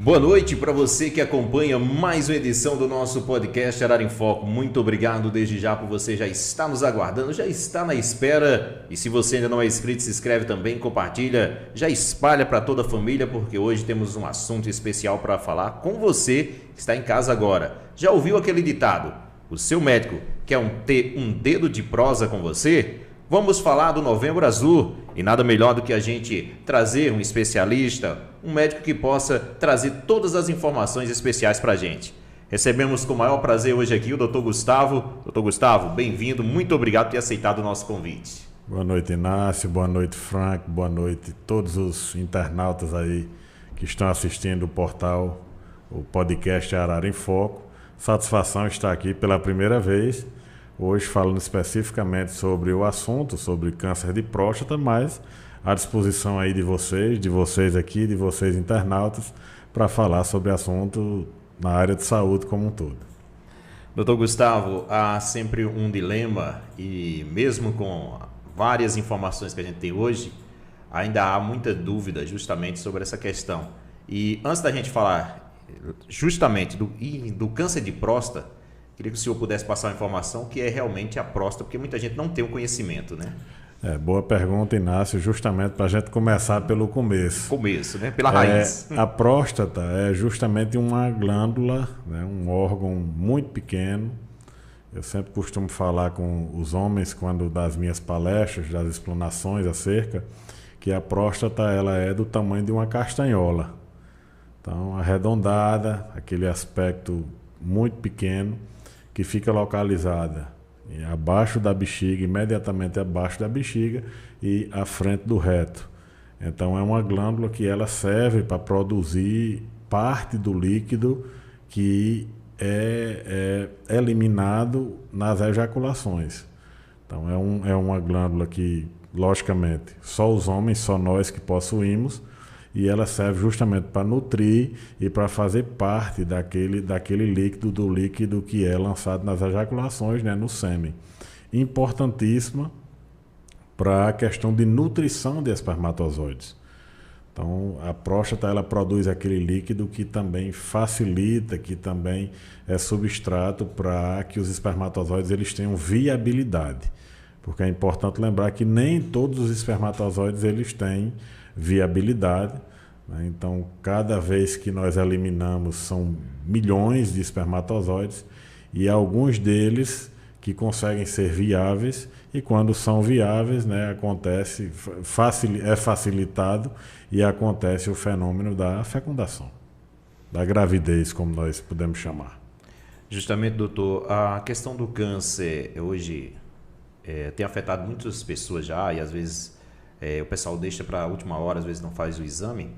Boa noite para você que acompanha mais uma edição do nosso podcast Arara em Foco. Muito obrigado desde já por você já estar nos aguardando, já está na espera. E se você ainda não é inscrito, se inscreve também, compartilha, já espalha para toda a família, porque hoje temos um assunto especial para falar com você que está em casa agora. Já ouviu aquele ditado? O seu médico quer ter um dedo de prosa com você? Vamos falar do Novembro Azul e nada melhor do que a gente trazer um especialista, um médico que possa trazer todas as informações especiais para a gente. Recebemos com o maior prazer hoje aqui o Dr. Gustavo. Dr. Gustavo, bem-vindo, muito obrigado por ter aceitado o nosso convite. Boa noite, Inácio, boa noite, Frank, boa noite a todos os internautas aí que estão assistindo o portal, o podcast Arara em Foco. Satisfação estar aqui pela primeira vez. Hoje falando especificamente sobre o assunto, sobre câncer de próstata, mas à disposição aí de vocês aqui, de vocês internautas, para falar sobre assunto na área de saúde como um todo. Doutor Gustavo, há sempre um dilema e mesmo com várias informações que a gente tem hoje, ainda há muita dúvida justamente sobre essa questão. E antes da gente falar justamente do câncer de próstata, queria que o senhor pudesse passar uma informação que é realmente a próstata, porque muita gente não tem o conhecimento, né? Boa pergunta, Inácio, justamente para a gente começar pelo começo. Começo, né? Pela raiz. A próstata é justamente uma glândula, né? Um órgão muito pequeno. Eu sempre costumo falar com os homens, quando das minhas palestras, das explanações acerca, que a próstata ela é do tamanho de uma castanhola. Então, arredondada, aquele aspecto muito pequeno, que fica localizada abaixo da bexiga, imediatamente abaixo da bexiga e à frente do reto. Então é uma glândula que ela serve para produzir parte do líquido que é eliminado nas ejaculações. Então é uma glândula que, logicamente, só os homens, só nós que possuímos, e ela serve justamente para nutrir e para fazer parte daquele líquido, do líquido que é lançado nas ejaculações, né, no sêmen. Importantíssima para a questão de nutrição de espermatozoides. Então, a próstata ela produz aquele líquido que também facilita, que também é substrato para que os espermatozoides eles tenham viabilidade. Porque é importante lembrar que nem todos os espermatozoides eles têm viabilidade, né? Então, cada vez que nós eliminamos, são milhões de espermatozoides e alguns deles que conseguem ser viáveis, e quando são viáveis, né, é facilitado e acontece o fenômeno da fecundação, da gravidez, como nós podemos chamar. Justamente, doutor, a questão do câncer hoje tem afetado muitas pessoas já, e às vezes o pessoal deixa para a última hora, às vezes não faz o exame,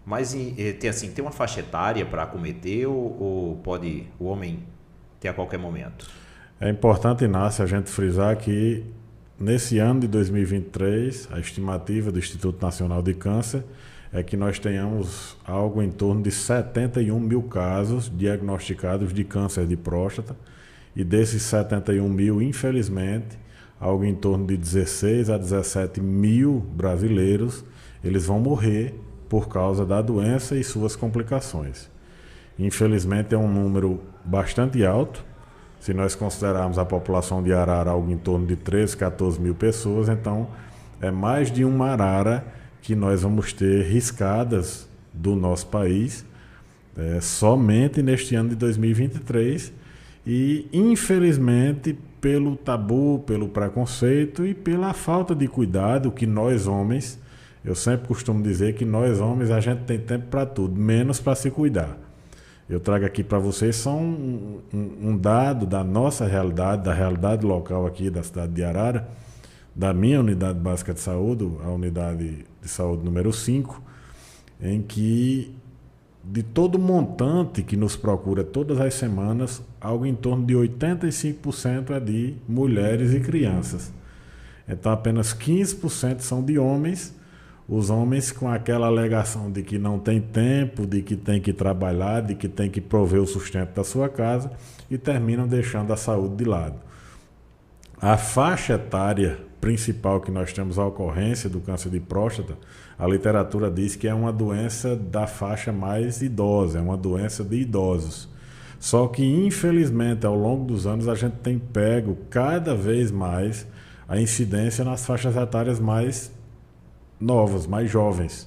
mas tem uma faixa etária para acometer ou pode o homem ter a qualquer momento? É importante, Inácio, a gente frisar que nesse ano de 2023, a estimativa do Instituto Nacional de Câncer é que nós tenhamos algo em torno de 71 mil casos diagnosticados de câncer de próstata, e desses 71 mil, infelizmente, algo em torno de 16 a 17 mil brasileiros, eles vão morrer por causa da doença e suas complicações. Infelizmente é um número bastante alto. Se nós considerarmos a população de Arara algo em torno de 13, 14 mil pessoas, então é mais de uma arara que nós vamos ter riscadas do nosso país somente neste ano de 2023, e infelizmente pelo tabu, pelo preconceito e pela falta de cuidado que nós homens, eu sempre costumo dizer que nós homens a gente tem tempo para tudo, menos para se cuidar. Eu trago aqui para vocês só um dado da nossa realidade, da realidade local aqui da cidade de Arara, da minha unidade básica de saúde, a unidade de saúde número 5, em que de todo montante que nos procura todas as semanas, algo em torno de 85% é de mulheres e crianças. Então apenas 15% são de homens, os homens com aquela alegação de que não tem tempo, de que tem que trabalhar, de que tem que prover o sustento da sua casa, e terminam deixando a saúde de lado. A faixa etária principal que nós temos a ocorrência do câncer de próstata, a literatura diz que é uma doença da faixa mais idosa, é uma doença de idosos. Só que, infelizmente, ao longo dos anos, a gente tem pego cada vez mais a incidência nas faixas etárias mais novas, mais jovens.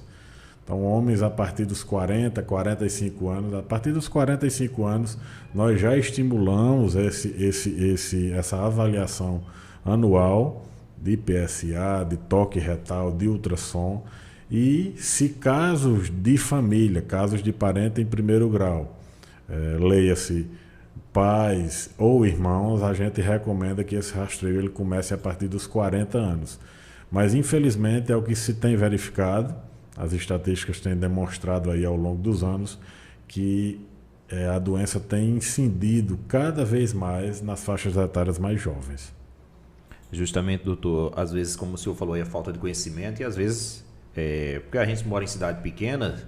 Então, homens a partir dos 40, 45 anos, a partir dos 45 anos, nós já estimulamos essa avaliação anual de PSA, de toque retal, de ultrassom, e se casos de família, casos de parente em primeiro grau, leia-se pais ou irmãos, a gente recomenda que esse rastreio ele comece a partir dos 40 anos. Mas infelizmente é o que se tem verificado, as estatísticas têm demonstrado aí ao longo dos anos que a doença tem incidido cada vez mais nas faixas etárias mais jovens. Justamente, doutor, às vezes, como o senhor falou, é falta de conhecimento, e às vezes, porque a gente mora em cidade pequena,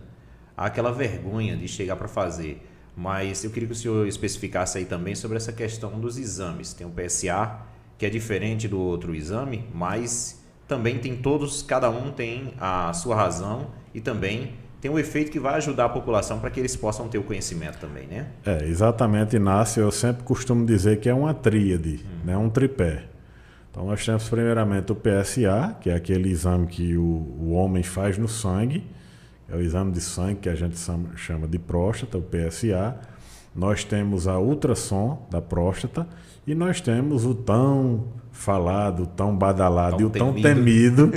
há aquela vergonha de chegar para fazer. Mas eu queria que o senhor especificasse aí também sobre essa questão dos exames. Tem o PSA, que é diferente do outro exame, mas também tem todos, cada um tem a sua razão e também tem um efeito que vai ajudar a população para que eles possam ter o conhecimento também, né? Exatamente, Inácio. Eu sempre costumo dizer que é uma tríade, né? Um tripé. Então nós temos primeiramente o PSA, que é aquele exame que o homem faz no sangue, é o exame de sangue que a gente chama de próstata, o PSA. Nós temos a ultrassom da próstata e nós temos o tão falado, tão badalado e o tão temido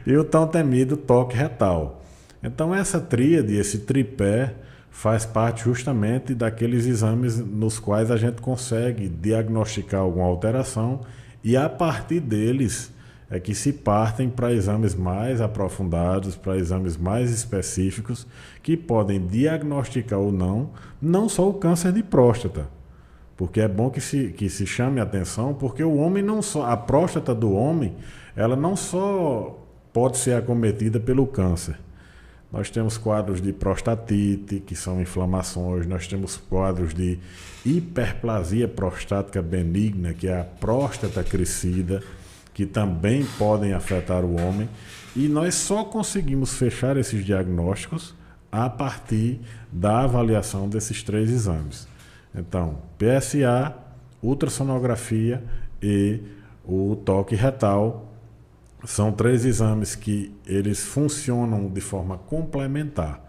e o tão temido toque retal. Então essa tríade, esse tripé, faz parte justamente daqueles exames nos quais a gente consegue diagnosticar alguma alteração, e a partir deles é que se partem para exames mais aprofundados, para exames mais específicos, que podem diagnosticar ou não só o câncer de próstata, porque é bom que se chame a atenção, porque o homem não só, a próstata do homem, ela não só pode ser acometida pelo câncer. Nós temos quadros de prostatite, que são inflamações, nós temos quadros de hiperplasia prostática benigna, que é a próstata crescida, que também podem afetar o homem, e nós só conseguimos fechar esses diagnósticos a partir da avaliação desses 3 exames. Então, PSA, ultrassonografia e o toque retal são 3 exames que eles funcionam de forma complementar.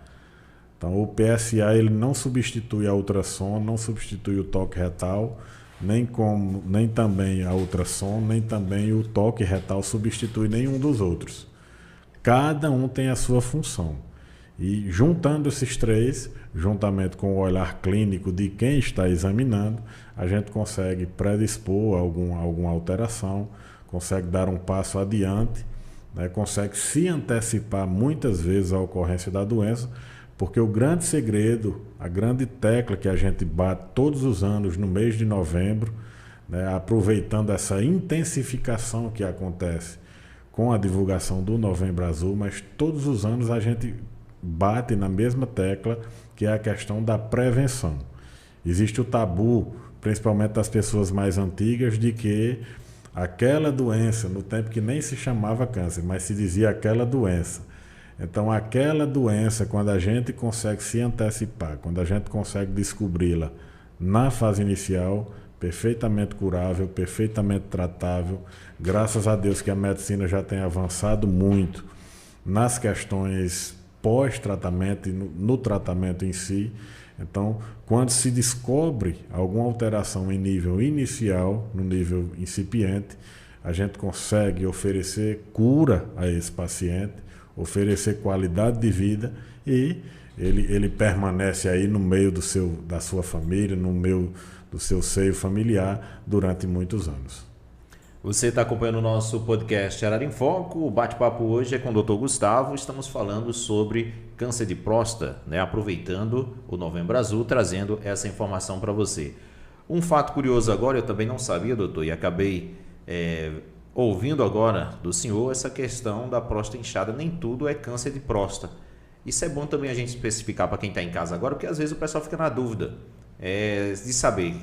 Então, o PSA ele não substitui a ultrassom, não substitui o toque retal, nem também a ultrassom, nem também o toque retal substitui nenhum dos outros. Cada um tem a sua função. E juntando esses 3, juntamente com o olhar clínico de quem está examinando, a gente consegue predispor alguma alteração, consegue dar um passo adiante, né? Consegue se antecipar muitas vezes à ocorrência da doença, porque o grande segredo, a grande tecla que a gente bate todos os anos no mês de novembro, né? Aproveitando essa intensificação que acontece com a divulgação do Novembro Azul, mas todos os anos a gente bate na mesma tecla, que é a questão da prevenção. Existe o tabu, principalmente das pessoas mais antigas, de que aquela doença, no tempo que nem se chamava câncer, mas se dizia aquela doença. Então, aquela doença, quando a gente consegue se antecipar, quando a gente consegue descobri-la na fase inicial, perfeitamente curável, perfeitamente tratável, graças a Deus que a medicina já tem avançado muito nas questões pós-tratamento e no tratamento em si. Então, quando se descobre alguma alteração em nível inicial, no nível incipiente, a gente consegue oferecer cura a esse paciente, oferecer qualidade de vida e ele permanece aí no meio da sua família, no meio do seu seio familiar durante muitos anos. Você está acompanhando o nosso podcast Arara em Foco. O bate-papo hoje é com o Dr. Gustavo. Estamos falando sobre câncer de próstata, né? Aproveitando o Novembro Azul, trazendo essa informação para você. Um fato curioso agora, eu também não sabia, doutor, e acabei ouvindo agora do senhor essa questão da próstata inchada. Nem tudo é câncer de próstata. Isso é bom também a gente especificar para quem está em casa agora, porque às vezes o pessoal fica na dúvida de saber.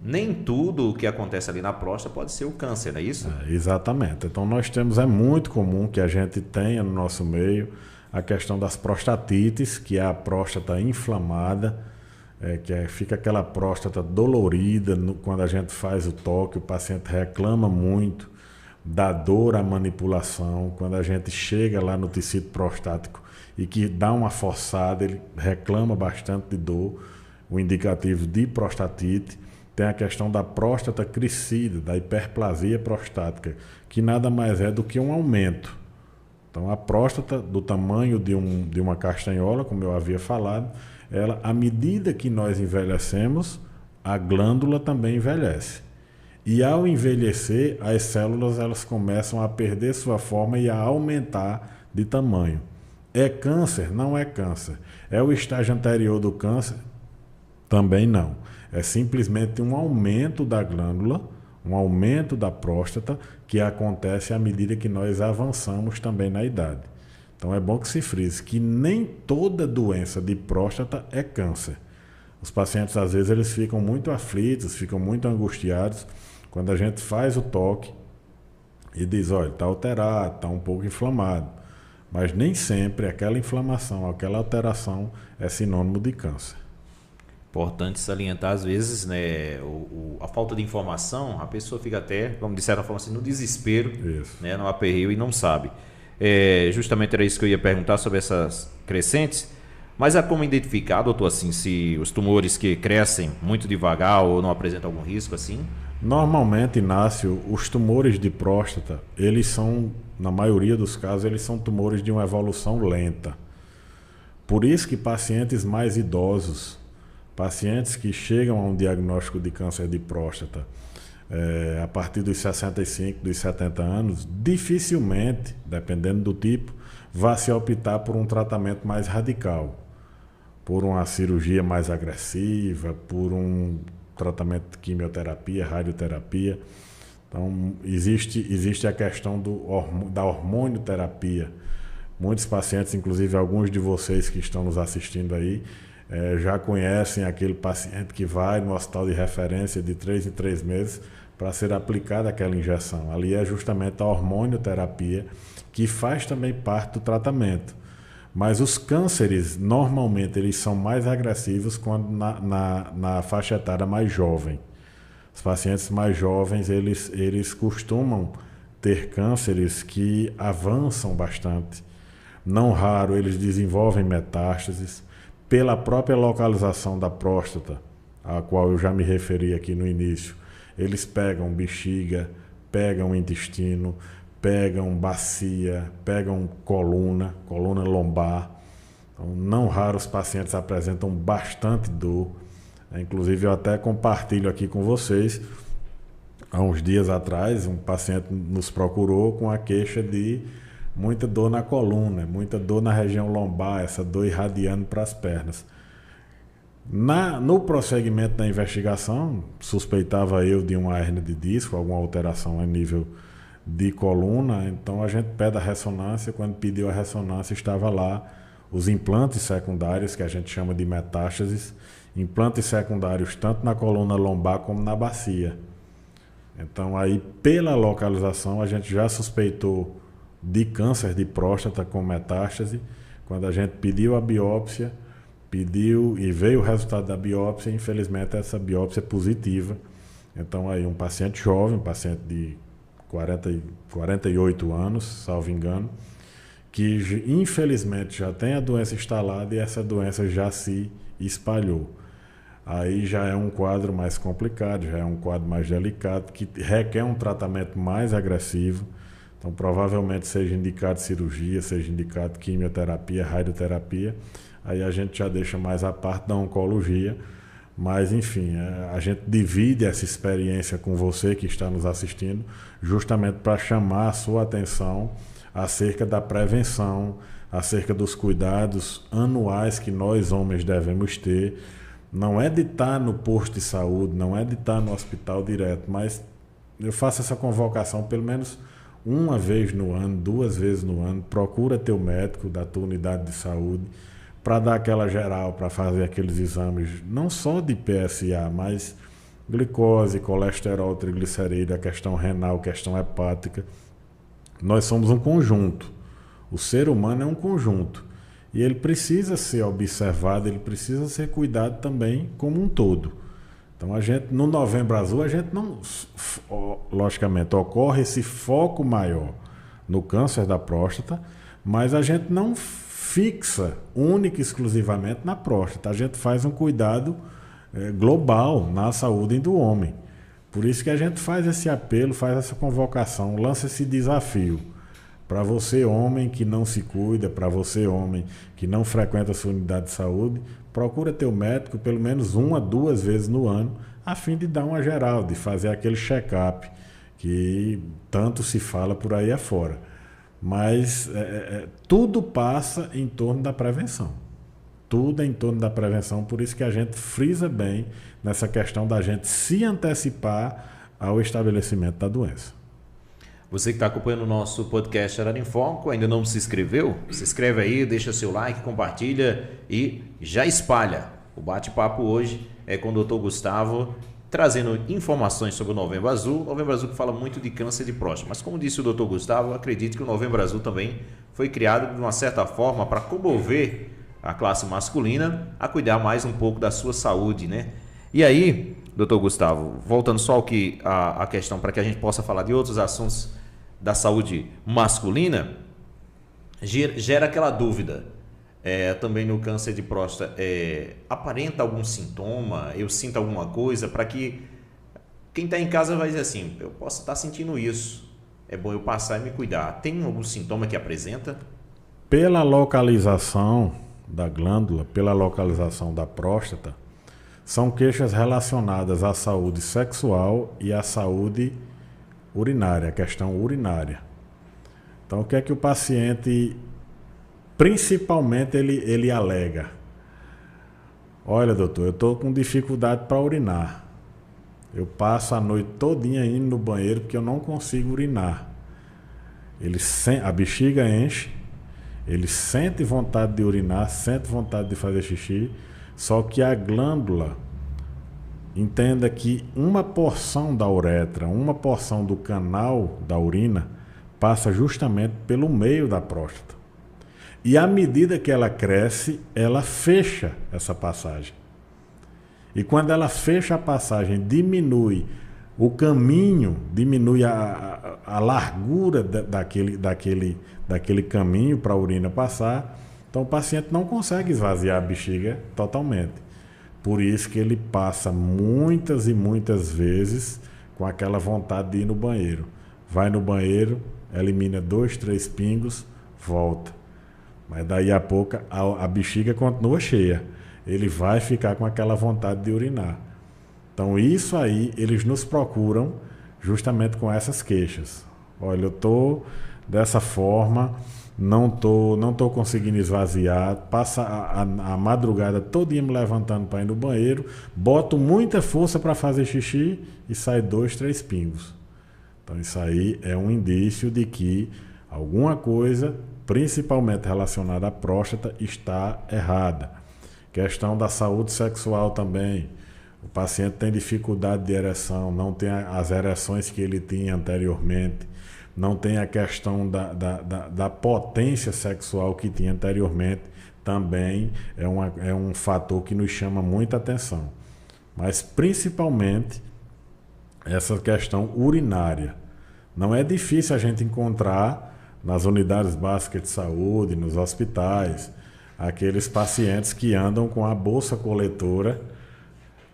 Nem tudo o que acontece ali na próstata pode ser o câncer, não é isso? Exatamente. Então nós temos, é muito comum que a gente tenha no nosso meio a questão das prostatites, que é a próstata inflamada, fica aquela próstata dolorida quando a gente faz o toque, o paciente reclama muito da dor à manipulação, quando a gente chega lá no tecido prostático e que dá uma forçada, ele reclama bastante de dor, o indicativo de prostatite. Tem a questão da próstata crescida, da hiperplasia prostática, que nada mais é do que um aumento. Então, a próstata, do tamanho de uma castanhola, como eu havia falado, ela, à medida que nós envelhecemos, a glândula também envelhece. E ao envelhecer, as células elas começam a perder sua forma e a aumentar de tamanho. É câncer? Não é câncer. É o estágio anterior do câncer? Também não. É simplesmente um aumento da glândula, um aumento da próstata, que acontece à medida que nós avançamos também na idade. Então é bom que se frise que nem toda doença de próstata é câncer. Os pacientes, às vezes, eles ficam muito aflitos, ficam muito angustiados, quando a gente faz o toque e diz, olha, está alterado, está um pouco inflamado. Mas nem sempre aquela inflamação, aquela alteração é sinônimo de câncer. Importante salientar, às vezes, né, a falta de informação, a pessoa fica até, como de certa forma, assim, no desespero, né, no aperreio e não sabe. Justamente era isso que eu ia perguntar sobre essas crescentes, mas há como identificar, doutor, assim, se os tumores que crescem muito devagar ou não apresentam algum risco, assim? Normalmente, Inácio, os tumores de próstata, eles são, na maioria dos casos, eles são tumores de uma evolução lenta. Por isso que pacientes mais idosos, pacientes que chegam a um diagnóstico de câncer de próstata a partir dos 65, dos 70 anos, dificilmente, dependendo do tipo, vai se optar por um tratamento mais radical, por uma cirurgia mais agressiva, por um tratamento de quimioterapia, radioterapia. Então, existe a questão da hormonioterapia. Muitos pacientes, inclusive alguns de vocês que estão nos assistindo aí, já conhecem aquele paciente que vai no hospital de referência de 3 em 3 meses para ser aplicada aquela injeção. Ali é justamente a hormonioterapia, que faz também parte do tratamento. Mas os cânceres, normalmente, eles são mais agressivos quando na faixa etária mais jovem. Os pacientes mais jovens, eles costumam ter cânceres que avançam bastante. Não raro, eles desenvolvem metástases. Pela própria localização da próstata, a qual eu já me referi aqui no início, eles pegam bexiga, pegam intestino, pegam bacia, pegam coluna lombar. Então, não raro os pacientes apresentam bastante dor. Inclusive eu até compartilho aqui com vocês, há uns dias atrás um paciente nos procurou com a queixa de muita dor na coluna, muita dor na região lombar, essa dor irradiando para as pernas. No prosseguimento da investigação, suspeitava eu de uma hérnia de disco, alguma alteração a nível de coluna, então a gente pede a ressonância. Quando pediu a ressonância, estava lá os implantes secundários, que a gente chama de metástases, implantes secundários tanto na coluna lombar como na bacia. Então aí, pela localização, a gente já suspeitou de câncer de próstata com metástase. Quando a gente pediu a biópsia, pediu e veio o resultado da biópsia, infelizmente essa biópsia é positiva. Então aí um paciente jovem, um paciente de 48 anos, salvo engano, que infelizmente já tem a doença instalada e essa doença já se espalhou. Aí já é um quadro mais complicado, já é um quadro mais delicado, que requer um tratamento mais agressivo. Então provavelmente seja indicado cirurgia, seja indicado quimioterapia, radioterapia. Aí a gente já deixa mais a parte da oncologia. Mas, enfim, a gente divide essa experiência com você que está nos assistindo, justamente para chamar a sua atenção acerca da prevenção, acerca dos cuidados anuais que nós homens devemos ter. Não é de estar no posto de saúde, não é de estar no hospital direto, mas eu faço essa convocação pelo menos uma vez no ano, 2 vezes no ano. Procura teu médico da tua unidade de saúde, para dar aquela geral, para fazer aqueles exames, não só de PSA, mas glicose, colesterol, triglicerídeo, a questão renal, questão hepática. Nós somos um conjunto. O ser humano é um conjunto. E ele precisa ser observado, ele precisa ser cuidado também como um todo. Então, a gente, no Novembro Azul, a gente não... Logicamente, ocorre esse foco maior no câncer da próstata, mas a gente não fixa única e exclusivamente na próstata. A gente faz um cuidado global na saúde do homem. Por isso que a gente faz esse apelo, faz essa convocação, lança esse desafio. Para você, homem que não se cuida, para você, homem que não frequenta a sua unidade de saúde, procura teu médico pelo menos 1 a 2 vezes no ano, a fim de dar uma geral, de fazer aquele check-up que tanto se fala por aí afora. Mas tudo passa em torno da prevenção. Tudo é em torno da prevenção, por isso que a gente frisa bem nessa questão da gente se antecipar ao estabelecimento da doença. Você que está acompanhando o nosso podcast Arara em Foco, ainda não se inscreveu? Se inscreve aí, deixa seu like, compartilha e já espalha. O bate-papo hoje é com o Dr. Gustavo, trazendo informações sobre o Novembro Azul. O Novembro Azul que fala muito de câncer de próstata. Mas como disse o Dr. Gustavo, eu acredito que o Novembro Azul também foi criado de uma certa forma para comover a classe masculina a cuidar mais um pouco da sua saúde, né? E aí, Dr. Gustavo, voltando só ao que a questão para que a gente possa falar de outros assuntos da saúde masculina, gera aquela dúvida. Também no câncer de próstata, aparenta algum sintoma, eu sinto alguma coisa, para que quem está em casa vai dizer assim, eu posso estar sentindo isso, é bom eu passar e me cuidar. Tem algum sintoma que apresenta? Pela localização da glândula, pela localização da próstata, são queixas relacionadas à saúde sexual e à saúde urinária, a questão urinária. Então, o que é que o paciente... Principalmente ele alega: olha, doutor, eu estou com dificuldade para urinar. Eu passo a noite todinha indo no banheiro porque eu não consigo urinar. A bexiga enche, ele sente vontade de urinar, sente vontade de fazer xixi, só que a glândula, entenda que uma porção da uretra, uma porção do canal da urina, passa justamente pelo meio da próstata. E à medida que ela cresce, ela fecha essa passagem. E quando ela fecha a passagem, diminui o caminho, diminui a largura daquele caminho para a urina passar. Então o paciente não consegue esvaziar a bexiga totalmente. Por isso que ele passa muitas e muitas vezes com aquela vontade de ir no banheiro. Vai no banheiro, elimina 2, 3 pingos, volta. Mas daí a pouco a bexiga continua cheia. Ele vai ficar com aquela vontade de urinar. Então isso aí, eles nos procuram justamente com essas queixas. Olha, eu estou dessa forma, não tô conseguindo esvaziar, passa a madrugada todinha me levantando para ir no banheiro, boto muita força para fazer xixi e sai 2, 3 pingos. Então isso aí é um indício de que alguma coisa, principalmente relacionada à próstata, está errada. Questão da saúde sexual também. O paciente tem dificuldade de ereção, não tem as ereções que ele tinha anteriormente, não tem a questão da potência sexual que tinha anteriormente, também é um fator que nos chama muita atenção. Mas principalmente essa questão urinária. Não é difícil a gente encontrar nas unidades básicas de saúde, nos hospitais, aqueles pacientes que andam com a bolsa coletora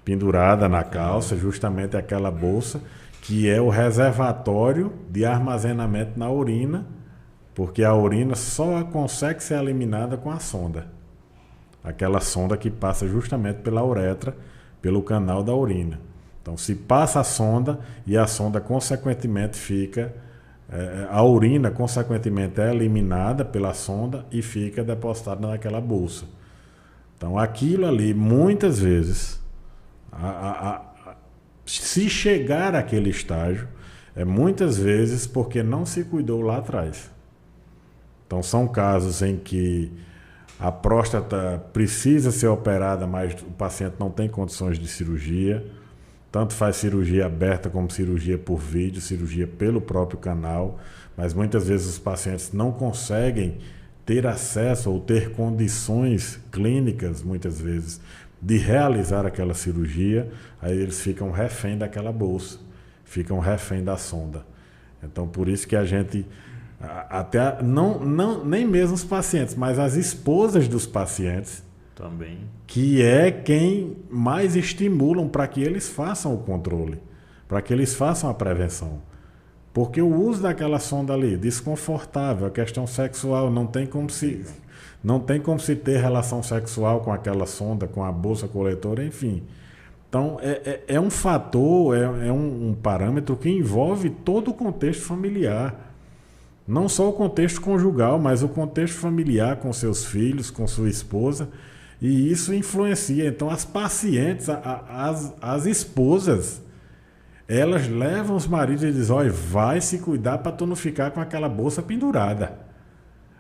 pendurada na calça, justamente aquela bolsa que é o reservatório de armazenamento na urina, porque a urina só consegue ser eliminada com a sonda. Aquela sonda que passa justamente pela uretra, pelo canal da urina. Então, se passa a sonda e a sonda, consequentemente, fica... a urina, consequentemente, é eliminada pela sonda e fica depositada naquela bolsa. Então, aquilo ali, muitas vezes, se chegar àquele estágio, é muitas vezes porque não se cuidou lá atrás. Então, são casos em que a próstata precisa ser operada, mas o paciente não tem condições de cirurgia. Tanto faz cirurgia aberta como cirurgia por vídeo, cirurgia pelo próprio canal, mas muitas vezes os pacientes não conseguem ter acesso ou ter condições clínicas, muitas vezes, de realizar aquela cirurgia, aí eles ficam refém daquela bolsa, ficam refém da sonda. Então, por isso que a gente, até nem mesmo os pacientes, mas as esposas dos pacientes, também, que é quem mais estimulam para que eles façam o controle, para que eles façam a prevenção. Porque o uso daquela sonda ali, desconfortável, a questão sexual, não tem como se ter relação sexual com aquela sonda, com a bolsa coletora, enfim. Então, é um fator, é um parâmetro que envolve todo o contexto familiar. Não só o contexto conjugal, mas o contexto familiar com seus filhos, com sua esposa. E isso influencia. Então, as pacientes, as esposas, elas levam os maridos e dizem: olha, vai se cuidar para tu não ficar com aquela bolsa pendurada.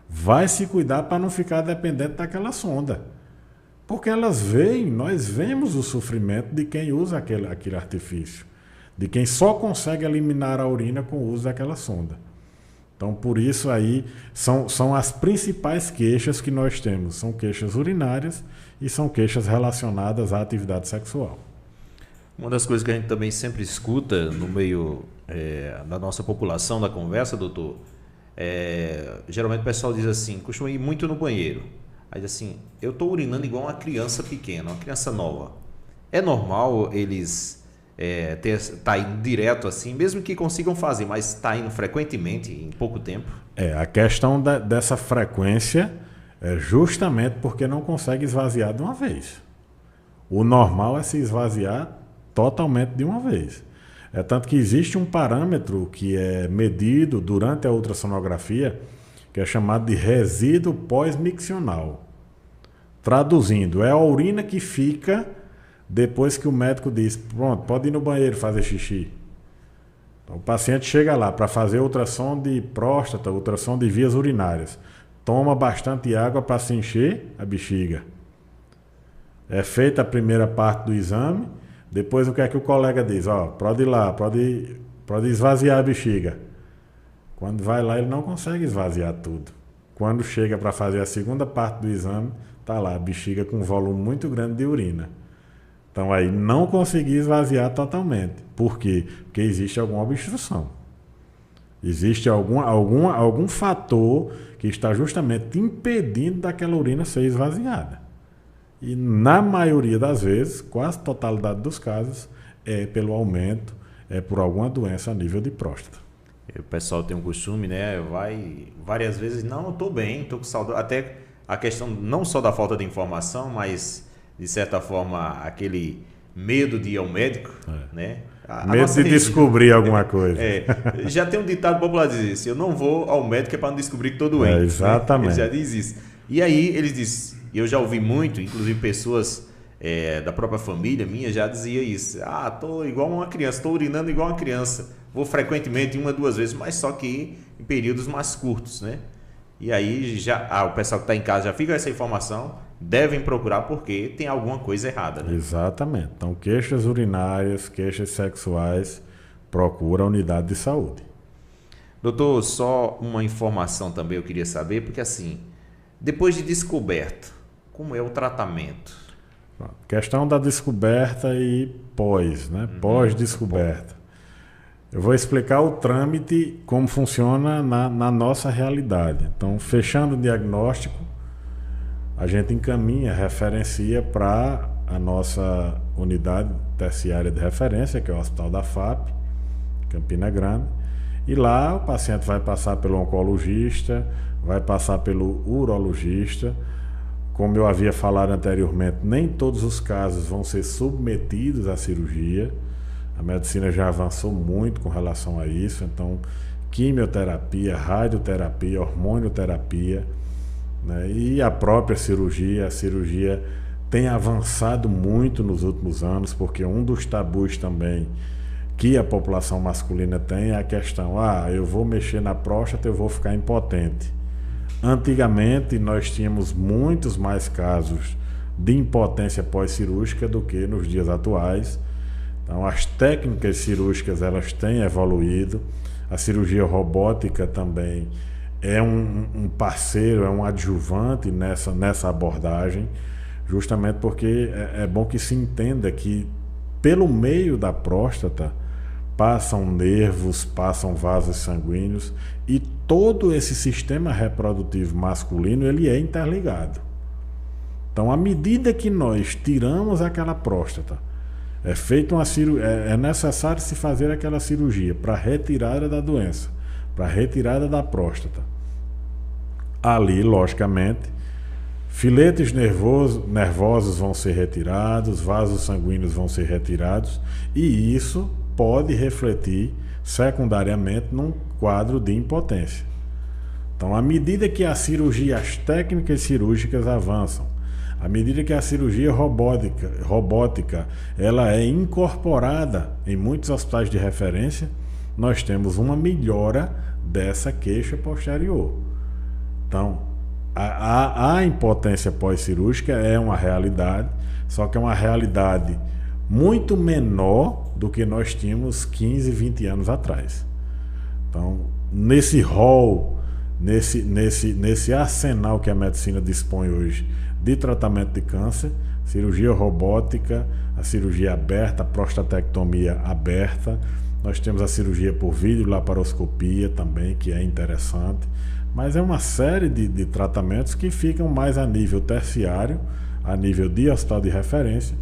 Vai se cuidar para não ficar dependente daquela sonda. Porque nós vemos o sofrimento de quem usa aquele artifício. De quem só consegue eliminar a urina com o uso daquela sonda. Então, por isso aí, são as principais queixas que nós temos. São queixas urinárias e são queixas relacionadas à atividade sexual. Uma das coisas que a gente também sempre escuta no meio da nossa população, da conversa, doutor, geralmente o pessoal diz assim, costuma ir muito no banheiro. Aí diz assim, eu estou urinando igual uma criança pequena, uma criança nova. É normal eles... tá indo direto assim, mesmo que consigam fazer, mas tá indo frequentemente, em pouco tempo? A questão dessa frequência é justamente porque não consegue esvaziar de uma vez. O normal é se esvaziar totalmente de uma vez. Tanto que existe um parâmetro que é medido durante a ultrassonografia, que é chamado de resíduo pós-miccional. Traduzindo, é a urina que fica depois que o médico diz, pronto, pode ir no banheiro fazer xixi. Então, o paciente chega lá para fazer ultrassom de próstata, ultrassom de vias urinárias. Toma bastante água para se encher a bexiga. É feita a primeira parte do exame, depois o que é que o colega diz? Pode ir lá, pode esvaziar a bexiga. Quando vai lá, ele não consegue esvaziar tudo. Quando chega para fazer a segunda parte do exame, está lá a bexiga com um volume muito grande de urina. Então aí não consegui esvaziar totalmente. Por quê? Porque existe alguma obstrução. Existe algum fator que está justamente impedindo daquela urina ser esvaziada. E na maioria das vezes, quase totalidade dos casos, é pelo aumento, é por alguma doença a nível de próstata. O pessoal tem um costume, né? Vai várias vezes, não, eu estou bem, estou com saudade. Até a questão não só da falta de informação, mas de certa forma aquele medo de ir ao médico, né? Medo de descobrir alguma coisa. Já tem um ditado popular que diz isso, eu não vou ao médico é para não descobrir que estou doente. Exatamente. Né? Ele já diz isso. E aí eles dizem, eu já ouvi muito, inclusive pessoas da própria família minha já dizia isso. Tô igual uma criança, tô urinando igual uma criança. Vou frequentemente 1 ou 2 vezes, mas só que em períodos mais curtos, né? E aí o pessoal que está em casa já fica com essa informação, devem procurar porque tem alguma coisa errada, né? Exatamente. Então, queixas urinárias, queixas sexuais, procura a unidade de saúde. Doutor, só uma informação também eu queria saber, porque assim, depois de descoberta, como é o tratamento? Questão da descoberta e pós, né? Pós-descoberta. Eu vou explicar o trâmite, como funciona na nossa realidade. Então, fechando o diagnóstico, a gente encaminha, referencia para a nossa unidade terciária de referência, que é o Hospital da FAP, Campina Grande. E lá o paciente vai passar pelo oncologista, vai passar pelo urologista. Como eu havia falado anteriormente, nem todos os casos vão ser submetidos à cirurgia. A medicina já avançou muito com relação a isso. Então, quimioterapia, radioterapia, hormonioterapia, né? E a própria cirurgia. A cirurgia tem avançado muito nos últimos anos, porque um dos tabus também que a população masculina tem é a questão, eu vou mexer na próstata, eu vou ficar impotente. Antigamente nós tínhamos muitos mais casos de impotência pós-cirúrgica do que nos dias atuais. Então as técnicas cirúrgicas elas têm evoluído, a cirurgia robótica também é um parceiro, é um adjuvante nessa abordagem, justamente porque é bom que se entenda que pelo meio da próstata passam nervos, passam vasos sanguíneos e todo esse sistema reprodutivo masculino ele é interligado. Então, à medida que nós tiramos aquela próstata, é necessário se fazer aquela cirurgia para retirada da doença, para retirada da próstata. Ali, logicamente, filetes nervosos vão ser retirados, vasos sanguíneos vão ser retirados e isso pode refletir secundariamente num quadro de impotência. Então, à medida que a cirurgia, as técnicas cirúrgicas avançam, à medida que a cirurgia robótica ela é incorporada em muitos hospitais de referência, nós temos uma melhora dessa queixa posterior. Então, a impotência pós-cirúrgica é uma realidade, só que é uma realidade muito menor do que nós tínhamos 15, 20 anos atrás. Então, nesse rol, nesse arsenal que a medicina dispõe hoje de tratamento de câncer, cirurgia robótica, a cirurgia aberta, a prostatectomia aberta, nós temos a cirurgia por videolaparoscopia também, que é interessante, mas é uma série de tratamentos que ficam mais a nível terciário, a nível de hospital de referência,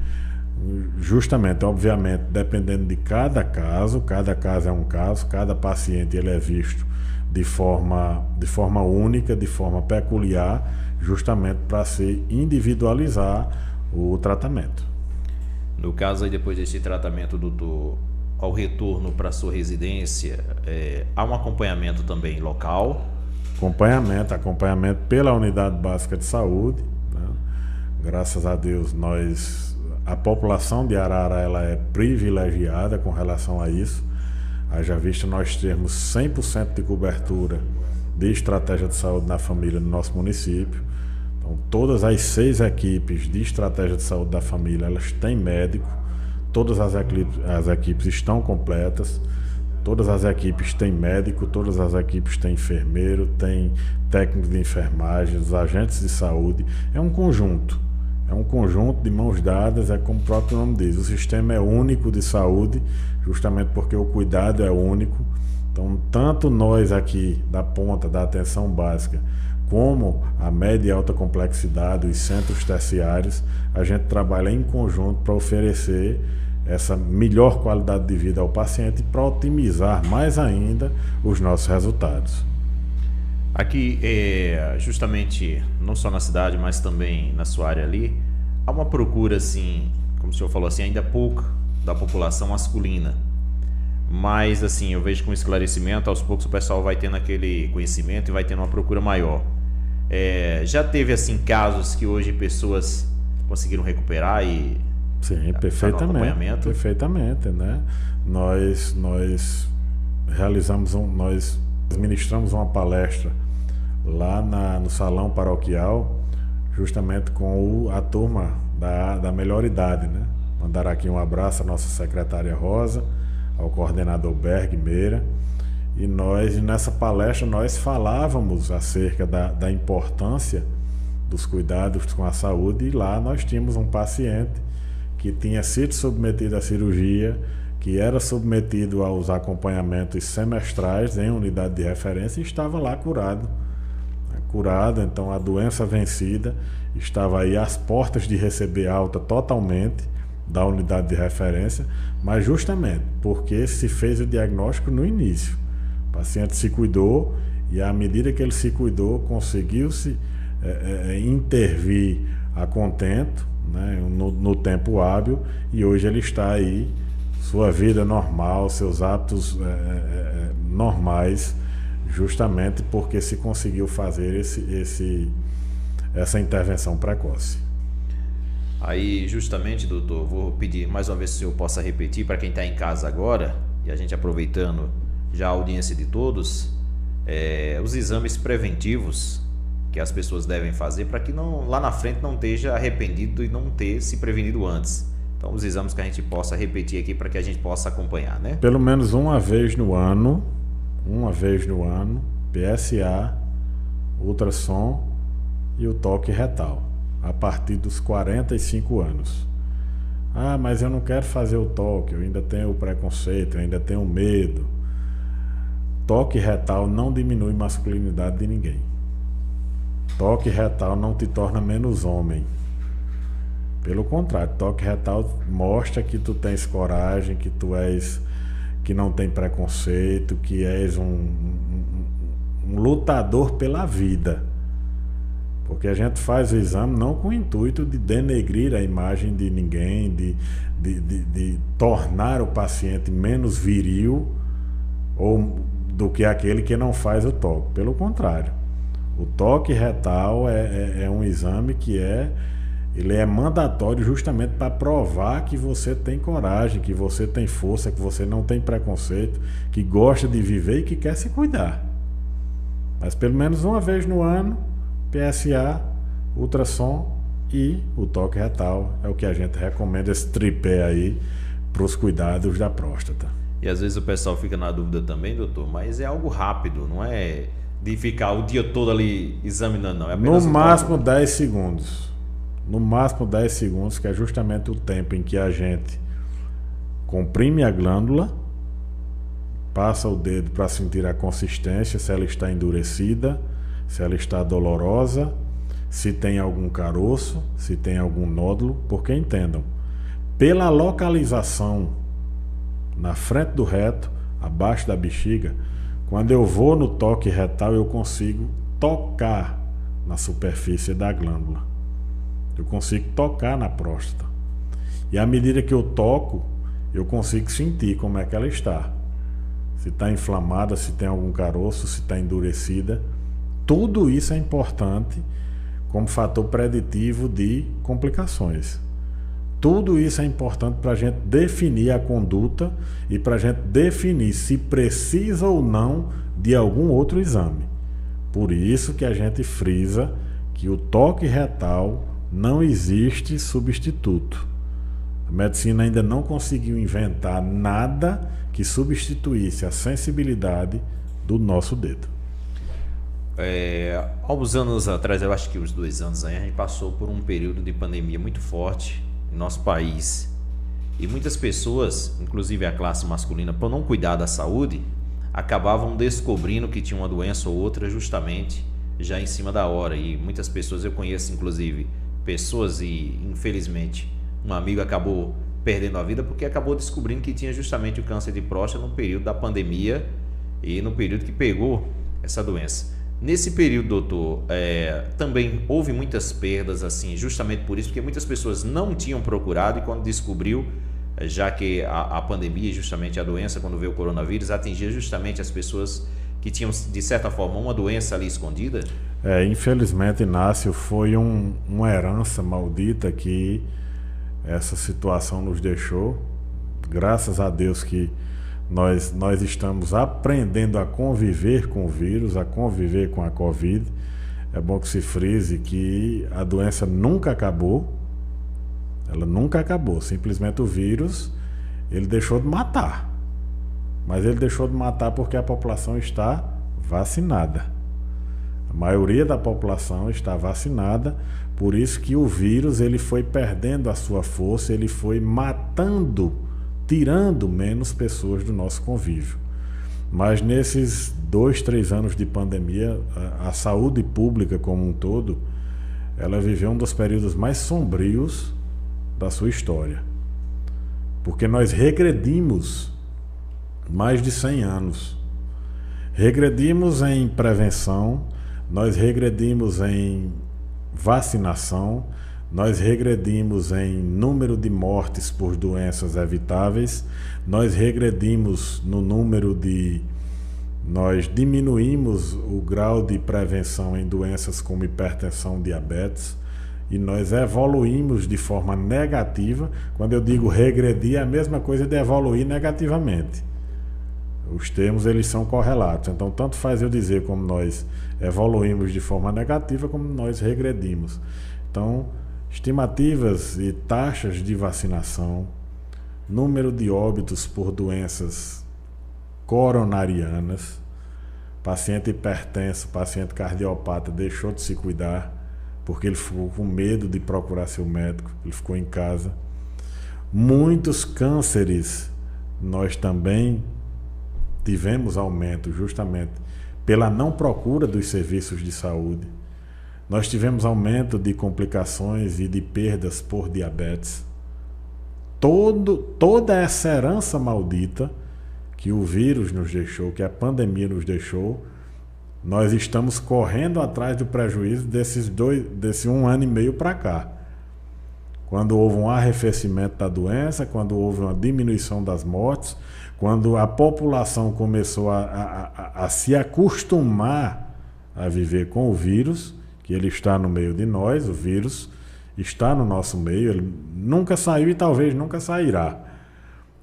justamente, obviamente, dependendo de cada caso é um caso, cada paciente ele é visto de forma única, de forma peculiar, justamente para se individualizar o tratamento. No caso aí, depois desse tratamento, doutor, ao retorno para a sua residência, há um acompanhamento também local? Acompanhamento pela unidade básica de saúde, né? Graças a Deus a população de Arara ela é privilegiada com relação a isso. Haja vista nós termos 100% de cobertura de estratégia de saúde na família no nosso município. Então, todas as 6 equipes de estratégia de saúde da família, elas têm médico, todas as equipes estão completas, todas as equipes têm médico, todas as equipes têm enfermeiro, têm técnico de enfermagem, os agentes de saúde. É um conjunto de mãos dadas, é como o próprio nome diz, o sistema é único de saúde, justamente porque o cuidado é único. Então, tanto nós aqui da ponta da atenção básica, como a média e alta complexidade, os centros terciários, a gente trabalha em conjunto para oferecer essa melhor qualidade de vida ao paciente e para otimizar mais ainda os nossos resultados. Aqui, justamente, não só na cidade, mas também na sua área ali, há uma procura, assim, como o senhor falou, assim, ainda pouca da população masculina. Mas, assim, eu vejo com esclarecimento, aos poucos o pessoal vai tendo aquele conhecimento e vai tendo uma procura maior. Já teve, assim, casos que hoje pessoas conseguiram recuperar e Sim, tá no perfeitamente, acompanhamento? perfeitamente, né? Nós nós ministramos uma palestra lá no salão paroquial, justamente com a turma da melhor idade, né? Mandar aqui um abraço à nossa secretária Rosa, ao coordenador Berg Meira, e nessa palestra nós falávamos acerca da importância dos cuidados com a saúde, e lá nós tínhamos um paciente que tinha sido submetido à cirurgia, que era submetido aos acompanhamentos semestrais em unidade de referência e estava lá curado. Então a doença vencida, estava aí às portas de receber alta totalmente da unidade de referência, mas justamente porque se fez o diagnóstico no início. O paciente se cuidou e à medida que ele se cuidou, conseguiu-se intervir a contento, né, no tempo hábil, e hoje ele está aí, sua vida normal, seus hábitos normais, justamente porque se conseguiu fazer essa intervenção precoce. Aí, justamente, doutor, vou pedir mais uma vez se o senhor possa repetir para quem está em casa agora, e a gente aproveitando já a audiência de todos, os exames preventivos que as pessoas devem fazer para que lá na frente não esteja arrependido e não ter se prevenido antes. Então, os exames que a gente possa repetir aqui para que a gente possa acompanhar, né? Pelo menos uma vez no ano, PSA, ultrassom e o toque retal, a partir dos 45 anos. Ah, mas eu não quero fazer o toque, eu ainda tenho o preconceito, eu ainda tenho medo. Toque retal não diminui masculinidade de ninguém. Toque retal não te torna menos homem. Pelo contrário, toque retal mostra que tu tens coragem, que não tem preconceito, que és um lutador pela vida. Porque a gente faz o exame não com o intuito de denegrir a imagem de ninguém, de tornar o paciente menos viril ou do que aquele que não faz o toque. Pelo contrário. O toque retal é um exame que ele é mandatório justamente para provar que você tem coragem, que você tem força, que você não tem preconceito, que gosta de viver e que quer se cuidar. Mas pelo menos uma vez no ano, PSA, ultrassom e o toque retal é o que a gente recomenda, esse tripé aí para os cuidados da próstata. E às vezes o pessoal fica na dúvida também, doutor, mas é algo rápido, não é de ficar o dia todo ali examinando, não. É apenas no máximo 10 segundos. No máximo 10 segundos, que é justamente o tempo em que a gente comprime a glândula, passa o dedo para sentir a consistência, se ela está endurecida, se ela está dolorosa, se tem algum caroço, se tem algum nódulo, porque entendam, pela localização na frente do reto, abaixo da bexiga, quando eu vou no toque retal, eu consigo tocar na superfície da glândula. Eu consigo tocar na próstata. E à medida que eu toco, eu consigo sentir como é que ela está. Se está inflamada, se tem algum caroço, se está endurecida. Tudo isso é importante como fator preditivo de complicações. Tudo isso é importante para a gente definir a conduta e para a gente definir se precisa ou não de algum outro exame. Por isso que a gente frisa que o toque retal não existe substituto. A medicina ainda não conseguiu inventar nada que substituísse a sensibilidade do nosso dedo. Há uns anos atrás, eu acho que uns 2 anos aí, a gente passou por um período de pandemia muito forte em nosso país. E muitas pessoas, inclusive a classe masculina, por não cuidar da saúde, acabavam descobrindo que tinha uma doença ou outra justamente já em cima da hora. E muitas pessoas, eu conheço inclusive pessoas, e infelizmente um amigo acabou perdendo a vida porque acabou descobrindo que tinha justamente o câncer de próstata no período da pandemia e no período que pegou essa doença. Nesse período, doutor, também houve muitas perdas, assim, justamente por isso, porque muitas pessoas não tinham procurado, e quando descobriu, já que a pandemia, justamente a doença, quando veio o coronavírus, atingia justamente as pessoas que tinham, de certa forma, uma doença ali escondida? Infelizmente, Inácio, foi uma herança maldita que essa situação nos deixou. Graças a Deus que nós estamos aprendendo a conviver com o vírus, a conviver com a Covid. É bom que se frise que a doença nunca acabou. Ela nunca acabou. Simplesmente o vírus, ele deixou de matar. Mas ele deixou de matar porque a população está vacinada. A maioria da população está vacinada, por isso que o vírus ele foi perdendo a sua força, ele foi matando, tirando menos pessoas do nosso convívio. Mas nesses 2, 3 anos de pandemia, a saúde pública como um todo, ela viveu um dos períodos mais sombrios da sua história. Porque nós regredimos mais de 100 anos. Regredimos em prevenção, nós regredimos em vacinação, nós regredimos em número de mortes por doenças evitáveis, nós regredimos no número de... Nós diminuímos o grau de prevenção em doenças como hipertensão, diabetes, e nós evoluímos de forma negativa. Quando eu digo regredir, é a mesma coisa de evoluir negativamente. Os termos eles são correlatos, então tanto faz eu dizer como nós evoluímos de forma negativa, como nós regredimos. Então, estimativas e taxas de vacinação, número de óbitos por doenças coronarianas, paciente hipertenso, paciente cardiopata deixou de se cuidar, porque ele ficou com medo de procurar seu médico, ele ficou em casa. Muitos cânceres, nós também tivemos aumento justamente pela não procura dos serviços de saúde. Nós tivemos aumento de complicações e de perdas por diabetes. Toda essa herança maldita que o vírus nos deixou, que a pandemia nos deixou, nós estamos correndo atrás do prejuízo desse 1 ano e meio para cá. Quando houve um arrefecimento da doença, quando houve uma diminuição das mortes, quando a população começou a se acostumar a viver com o vírus, que ele está no meio de nós, o vírus está no nosso meio, ele nunca saiu e talvez nunca sairá.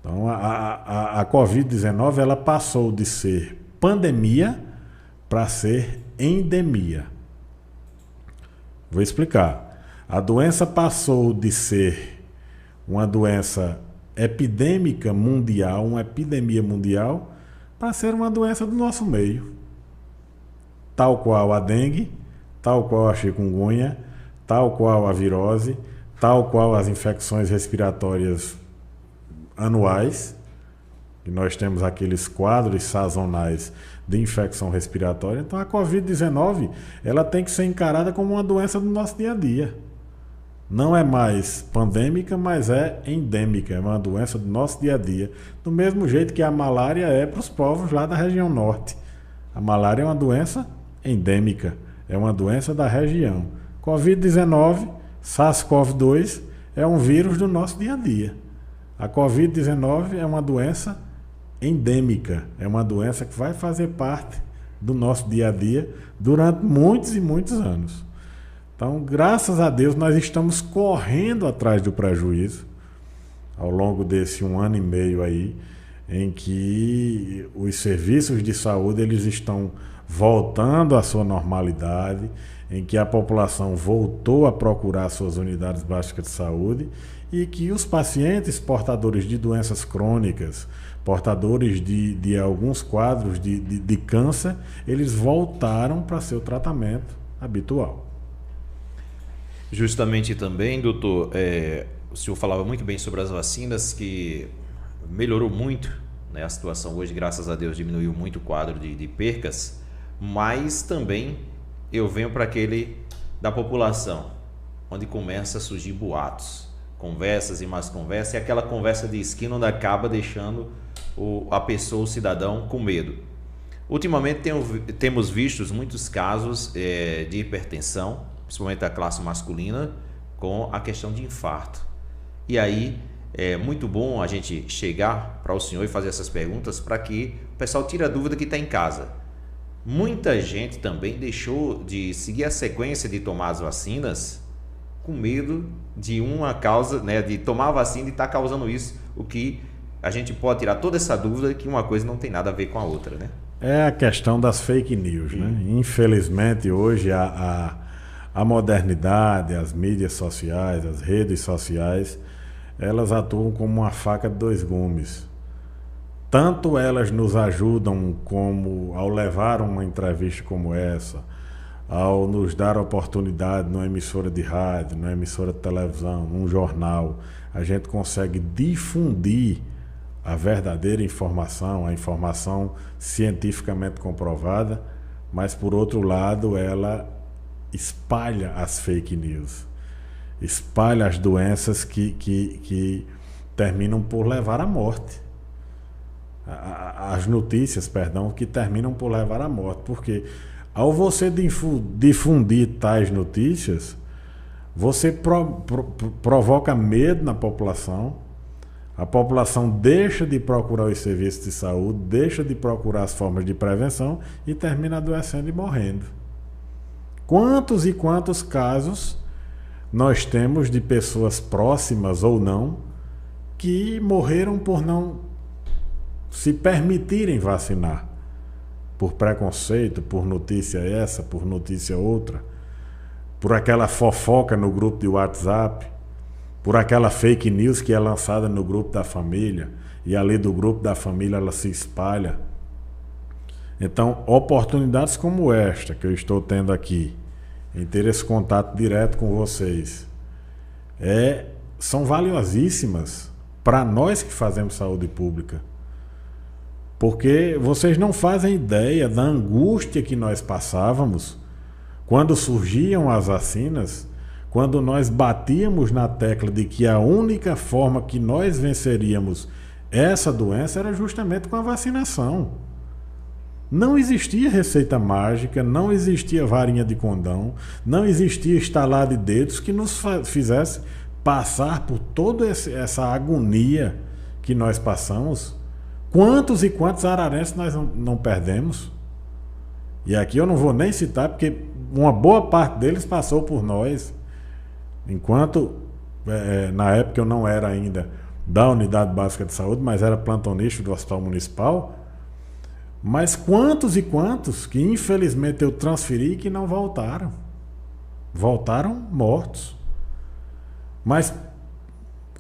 Então a Covid-19 ela passou de ser pandemia para ser endemia. Vou explicar. A doença passou de ser uma doença epidêmica mundial, uma epidemia mundial, para ser uma doença do nosso meio. Tal qual a dengue, tal qual a chikungunya, tal qual a virose, tal qual as infecções respiratórias anuais, que nós temos aqueles quadros sazonais de infecção respiratória. Então a Covid-19 ela tem que ser encarada como uma doença do nosso dia a dia. Não é mais pandêmica, mas é endêmica, é uma doença do nosso dia a dia. Do mesmo jeito que a malária é para os povos lá da região norte. A malária é uma doença endêmica, é uma doença da região. Covid-19, SARS-CoV-2, é um vírus do nosso dia a dia. A Covid-19 é uma doença endêmica, é uma doença que vai fazer parte do nosso dia a dia durante muitos e muitos anos. Então, graças a Deus, nós estamos correndo atrás do prejuízo ao longo desse 1 ano e meio aí, em que os serviços de saúde eles estão voltando à sua normalidade, em que a população voltou a procurar suas unidades básicas de saúde e que os pacientes portadores de doenças crônicas, portadores de alguns quadros de câncer, eles voltaram para seu tratamento habitual. Justamente também, doutor, o senhor falava muito bem sobre as vacinas, que melhorou muito, né, a situação hoje, graças a Deus, diminuiu muito o quadro de percas, mas também eu venho para aquele da população, onde começa a surgir boatos, conversas e mais conversas, e aquela conversa de esquina onde acaba deixando a pessoa, o cidadão, com medo. Ultimamente temos visto muitos casos de hipertensão, principalmente da classe masculina, com a questão de infarto. E aí é muito bom a gente chegar para o senhor e fazer essas perguntas para que o pessoal tire a dúvida que está em casa. muita gente também deixou de seguir a sequência de tomar as vacinas com medo de uma causa, né, de tomar a vacina e estar causando isso, o que a gente pode tirar toda essa dúvida que uma coisa não tem nada a ver com a outra, né? É a questão das fake news, né? Infelizmente hoje a modernidade, as mídias sociais, as redes sociais, elas atuam como uma faca de dois gumes. Tanto elas nos ajudam como ao levar uma entrevista como essa, ao nos dar oportunidade numa emissora de rádio, numa emissora de televisão, num jornal, a gente consegue difundir a verdadeira informação, a informação cientificamente comprovada, mas por outro lado ela espalha as fake news, espalha as doenças que terminam por levar à morte. As notícias, perdão, que terminam por levar à morte, porque ao você difundir tais notícias, você provoca medo na população, a população deixa de procurar os serviços de saúde, deixa de procurar as formas de prevenção e termina adoecendo e morrendo. Quantos e quantos casos nós temos de pessoas próximas ou não que morreram por não se permitirem vacinar? Por preconceito, por notícia essa, por notícia outra, por aquela fofoca no grupo de WhatsApp, por aquela fake news que é lançada no grupo da família e ali do grupo da família ela se espalha. Então, oportunidades como esta que eu estou tendo aqui, em ter esse contato direto com vocês, são valiosíssimas para nós que fazemos saúde pública. Porque vocês não fazem ideia da angústia que nós passávamos quando surgiam as vacinas, quando nós batíamos na tecla de que a única forma que nós venceríamos essa doença era justamente com a vacinação. Não existia receita mágica, não existia varinha de condão, não existia estalar de dedos que nos fizesse passar por toda essa agonia que nós passamos. Quantos e quantos ararenses nós não perdemos? E aqui eu não vou nem citar, porque uma boa parte deles passou por nós. Enquanto, na época eu não era ainda da Unidade Básica de Saúde, mas era plantonista do Hospital Municipal. Mas quantos e quantos que infelizmente eu transferi e que não voltaram? Voltaram mortos. Mas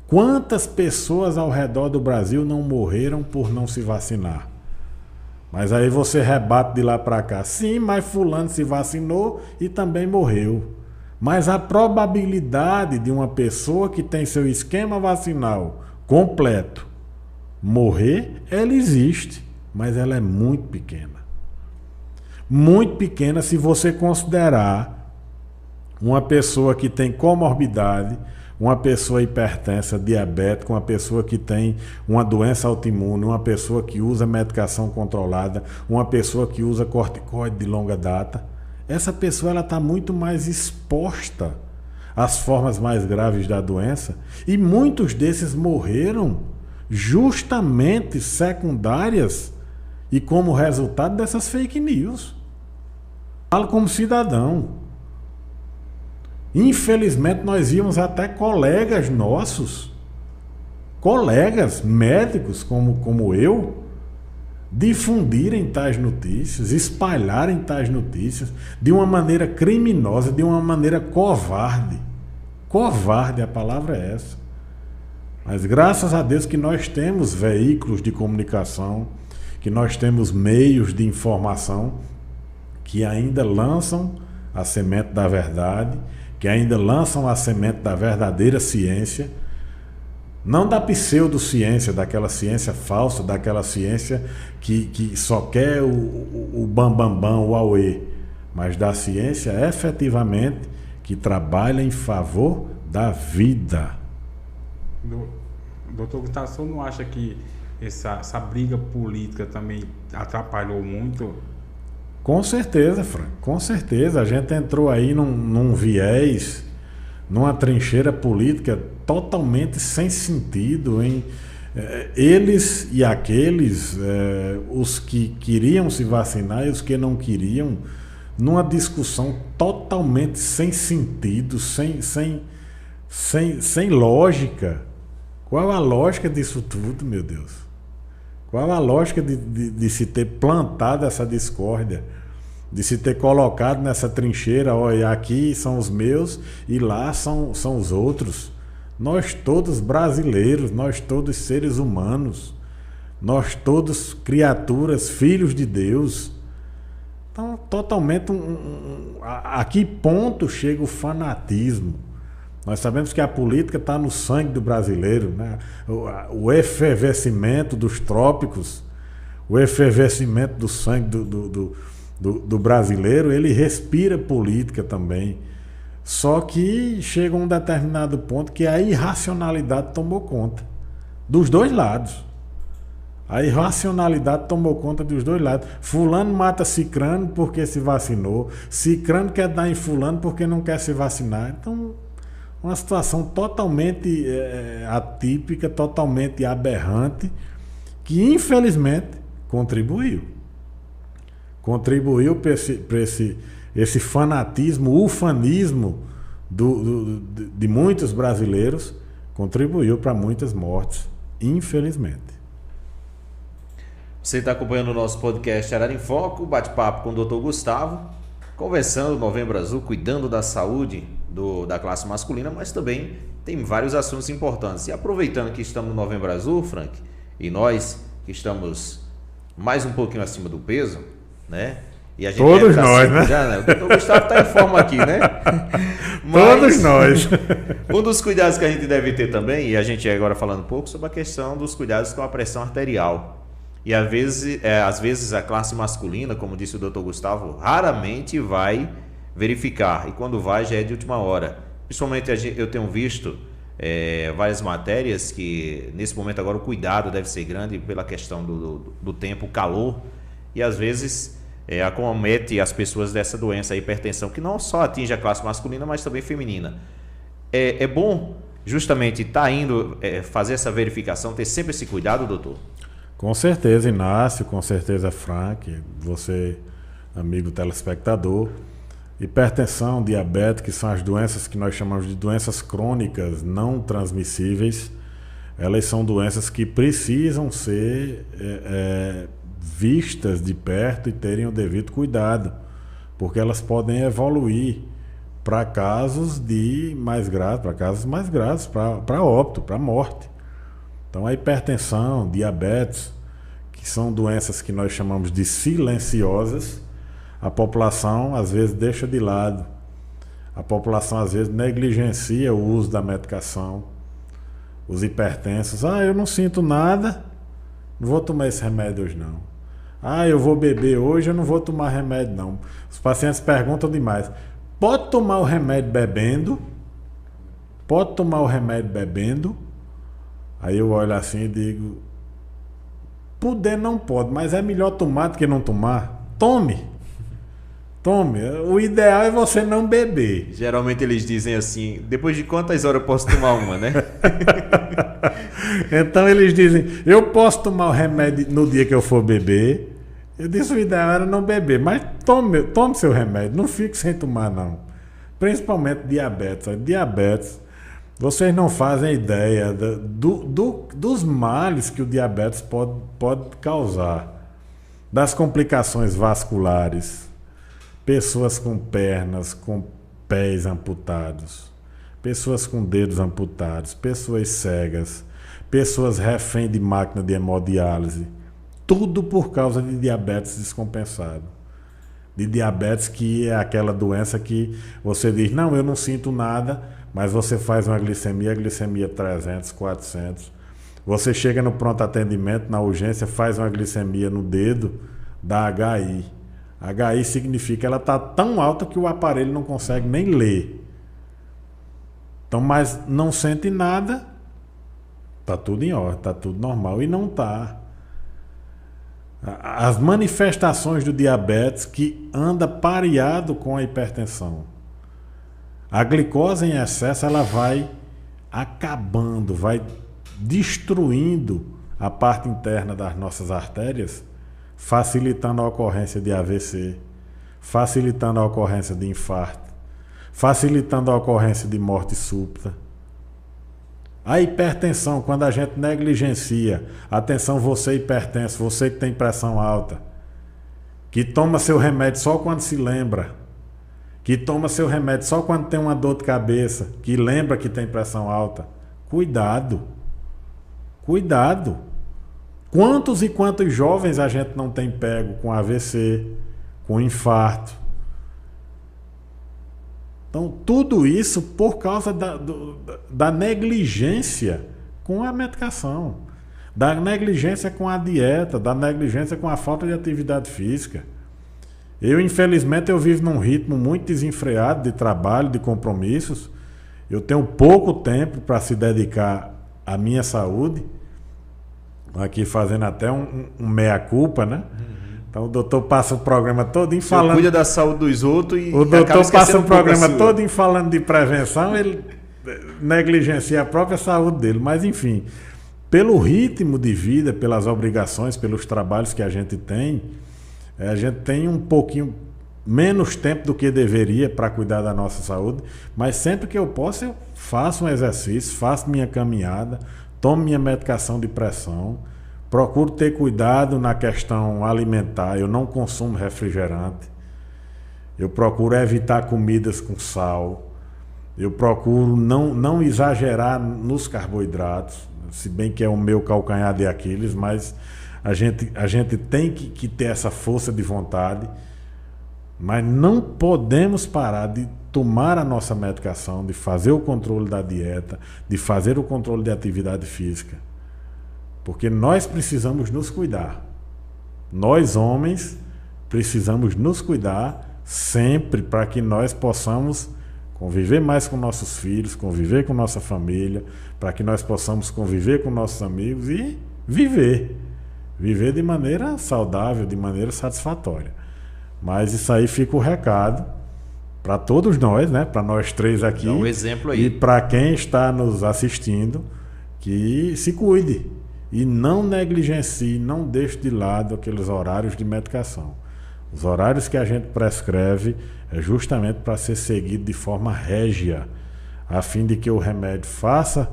quantas pessoas ao redor do Brasil não morreram por não se vacinar? Mas aí você rebate de lá para cá. Sim, mas fulano se vacinou e também morreu. Mas a probabilidade de uma pessoa que tem seu esquema vacinal completo morrer, ela existe, mas ela é muito pequena. Muito pequena se você considerar uma pessoa que tem comorbidade, uma pessoa hipertensa, diabética, uma pessoa que tem uma doença autoimune, uma pessoa que usa medicação controlada, uma pessoa que usa corticoide de longa data. Essa pessoa está muito mais exposta às formas mais graves da doença e muitos desses morreram justamente secundárias e como resultado dessas fake news. Falo como cidadão. Infelizmente nós vimos até colegas nossos, colegas médicos como eu, difundirem tais notícias, espalharem tais notícias de uma maneira criminosa, de uma maneira covarde. Covarde, a palavra é essa. Mas graças a Deus que nós temos veículos de comunicação, que nós temos meios de informação que ainda lançam a semente da verdade, que ainda lançam a semente da verdadeira ciência, não da pseudociência, daquela ciência falsa, daquela ciência que só quer o bambambam, o auê, mas da ciência efetivamente que trabalha em favor da vida. Doutor Gustavo, você não acha que essa briga política também atrapalhou muito? Com certeza, Frank, com certeza. A gente entrou aí num viés, numa trincheira política totalmente sem sentido, Eles e aqueles, os que queriam se vacinar e os que não queriam, numa discussão totalmente sem sentido, sem lógica. Qual a lógica disso tudo, meu Deus? Qual a lógica de se ter plantado essa discórdia? De se ter colocado nessa trincheira, olha, aqui são os meus e lá são os outros. Nós todos brasileiros, nós todos seres humanos, nós todos criaturas, filhos de Deus. Então, totalmente, a que ponto chega o fanatismo? Nós sabemos que a política está no sangue do brasileiro, né? O efervescimento dos trópicos, o efervescimento do sangue do brasileiro, ele respira política também. Só que chega a um determinado ponto que a irracionalidade tomou conta dos dois lados. A irracionalidade tomou conta dos dois lados. Fulano mata Cicrano porque se vacinou. Cicrano quer dar em Fulano porque não quer se vacinar. Então, uma situação totalmente atípica, totalmente aberrante, que infelizmente contribuiu para esse fanatismo, ufanismo de muitos brasileiros, contribuiu para muitas mortes, infelizmente. Você está acompanhando o nosso podcast Arara em Foco, bate-papo com o Dr. Gustavo, conversando Novembro Azul, cuidando da saúde da classe masculina, mas também tem vários assuntos importantes. E aproveitando que estamos no Novembro Azul, Frank, e nós que estamos mais um pouquinho acima do peso, né? E a gente todos nós, né? Já, né? O doutor Gustavo está em forma aqui, né? Todos nós. Um dos cuidados que a gente deve ter também, e a gente agora falando um pouco sobre a questão dos cuidados com a pressão arterial. E às vezes a classe masculina, como disse o doutor Gustavo, raramente vai verificar. E quando vai, já é de última hora. Principalmente eu tenho visto várias matérias que, nesse momento agora, o cuidado deve ser grande pela questão do tempo, o calor. E às vezes acomete as pessoas dessa doença, a hipertensão, que não só atinge a classe masculina, mas também feminina. É bom justamente estar indo fazer essa verificação, ter sempre esse cuidado, doutor? Com certeza, Inácio, com certeza, Frank, você, amigo telespectador. Hipertensão, diabetes, que são as doenças que nós chamamos de doenças crônicas não transmissíveis, elas são doenças que precisam ser vistas de perto e terem o devido cuidado, porque elas podem evoluir para casos mais graves, para óbito, para morte. Então a hipertensão, diabetes, que são doenças que nós chamamos de silenciosas, a população às vezes deixa de lado. A população às vezes negligencia o uso da medicação. Os hipertensos, eu não sinto nada, não vou tomar esse remédio hoje não. Eu vou beber hoje, eu não vou tomar remédio não. Os pacientes perguntam demais. Pode tomar o remédio bebendo? Pode tomar o remédio bebendo? Aí eu olho assim e digo, poder não pode, mas é melhor tomar do que não tomar. Tome. O ideal é você não beber. Geralmente eles dizem assim, depois de quantas horas eu posso tomar uma, né? Então eles dizem, eu posso tomar o remédio no dia que eu for beber. Eu disse, o ideal era não beber, mas tome seu remédio, não fique sem tomar não. Principalmente diabetes. Diabetes, vocês não fazem ideia dos males que o diabetes pode causar, das complicações vasculares, pessoas com pernas, com pés amputados, pessoas com dedos amputados, pessoas cegas, pessoas refém de máquina de hemodiálise, tudo por causa de diabetes descompensado. De diabetes, que é aquela doença que você diz, não, eu não sinto nada, mas você faz uma glicemia, a glicemia 300, 400. Você chega no pronto atendimento, na urgência, faz uma glicemia no dedo, dá HI. HI significa que ela está tão alta que o aparelho não consegue nem ler. Então, mas não sente nada, está tudo em ordem, está tudo normal. E não está. As manifestações do diabetes que anda pareado com a hipertensão. A glicose em excesso, ela vai acabando, vai destruindo a parte interna das nossas artérias, facilitando a ocorrência de AVC, facilitando a ocorrência de infarto, facilitando a ocorrência de morte súbita. A hipertensão, quando a gente negligencia, atenção você hipertenso, você que tem pressão alta, que toma seu remédio só quando se lembra, que toma seu remédio só quando tem uma dor de cabeça, que lembra que tem pressão alta. Cuidado, cuidado. Quantos e quantos jovens a gente não tem pego com AVC, com infarto? Então, tudo isso por causa da negligência com a medicação, da negligência com a dieta, da negligência com a falta de atividade física. Infelizmente, eu vivo num ritmo muito desenfreado de trabalho, de compromissos. Eu tenho pouco tempo para se dedicar à minha saúde. Aqui fazendo até um meia-culpa, né? Então o doutor passa o programa todinho falando... Você cuida da saúde dos outros e... O doutor passa o programa todinho falando de prevenção, ele negligencia a própria saúde dele. Mas, enfim, pelo ritmo de vida, pelas obrigações, pelos trabalhos que a gente tem um pouquinho menos tempo do que deveria para cuidar da nossa saúde, mas sempre que eu posso, eu faço um exercício, faço minha caminhada, tomo minha medicação de pressão, procuro ter cuidado na questão alimentar, eu não consumo refrigerante, eu procuro evitar comidas com sal, eu procuro não exagerar nos carboidratos, se bem que é o meu calcanhar de Aquiles, mas a gente tem que ter essa força de vontade, mas não podemos parar de tomar a nossa medicação, de fazer o controle da dieta, de fazer o controle de atividade física. Porque nós precisamos nos cuidar. Nós, homens, precisamos nos cuidar sempre para que nós possamos conviver mais com nossos filhos, conviver com nossa família, para que nós possamos conviver com nossos amigos e viver. Viver de maneira saudável, de maneira satisfatória. Mas isso aí fica o recado para todos nós, né? Para nós três aqui. Dá um exemplo aí. E para quem está nos assistindo, que se cuide e não negligencie, não deixe de lado aqueles horários de medicação. Os horários que a gente prescreve é justamente para ser seguido de forma régia, a fim de que o remédio faça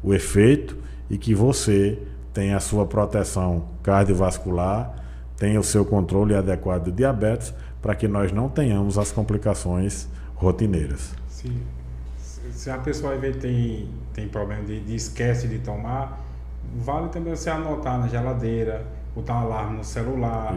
o efeito e que você tenha a sua proteção cardiovascular, tenha o seu controle adequado de diabetes, para que nós não tenhamos as complicações rotineiras. Se a pessoa tem problema de esquece de tomar, vale também você anotar na geladeira, botar um alarme no celular,